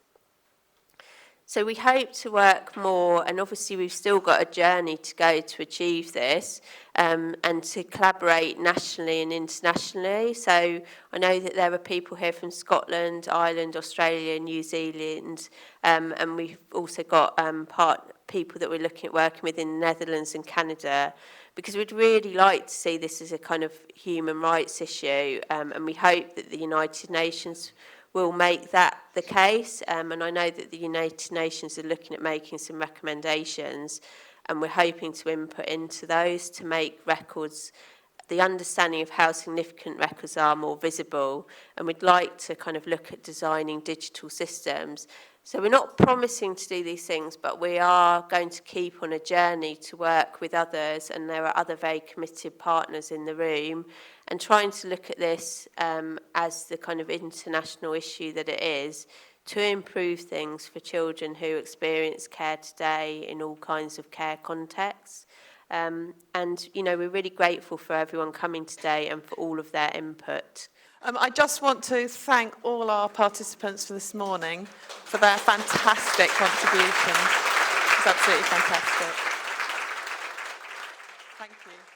So we hope to work more, and obviously we've still got a journey to go to achieve this, and to collaborate nationally and internationally. So I know that there are people here from Scotland, Ireland, Australia, New Zealand, and we've also got people that we're looking at working with in the Netherlands and Canada, because we'd really like to see this as a kind of human rights issue, and we hope that the United Nations will make that the case, and I know that the United Nations are looking at making some recommendations, and we're hoping to input into those to make records, the understanding of how significant records are, more visible, and we'd like to kind of look at designing digital systems. So we're not promising to do these things, but we are going to keep on a journey to work with others, and there are other very committed partners in the room, and trying to look at this as the kind of international issue that it is, to improve things for children who experience care today in all kinds of care contexts. And, you know, we're really grateful for everyone coming today and for all of their input. I just want to thank all our participants for this morning for their fantastic contributions. It's absolutely fantastic. Thank you.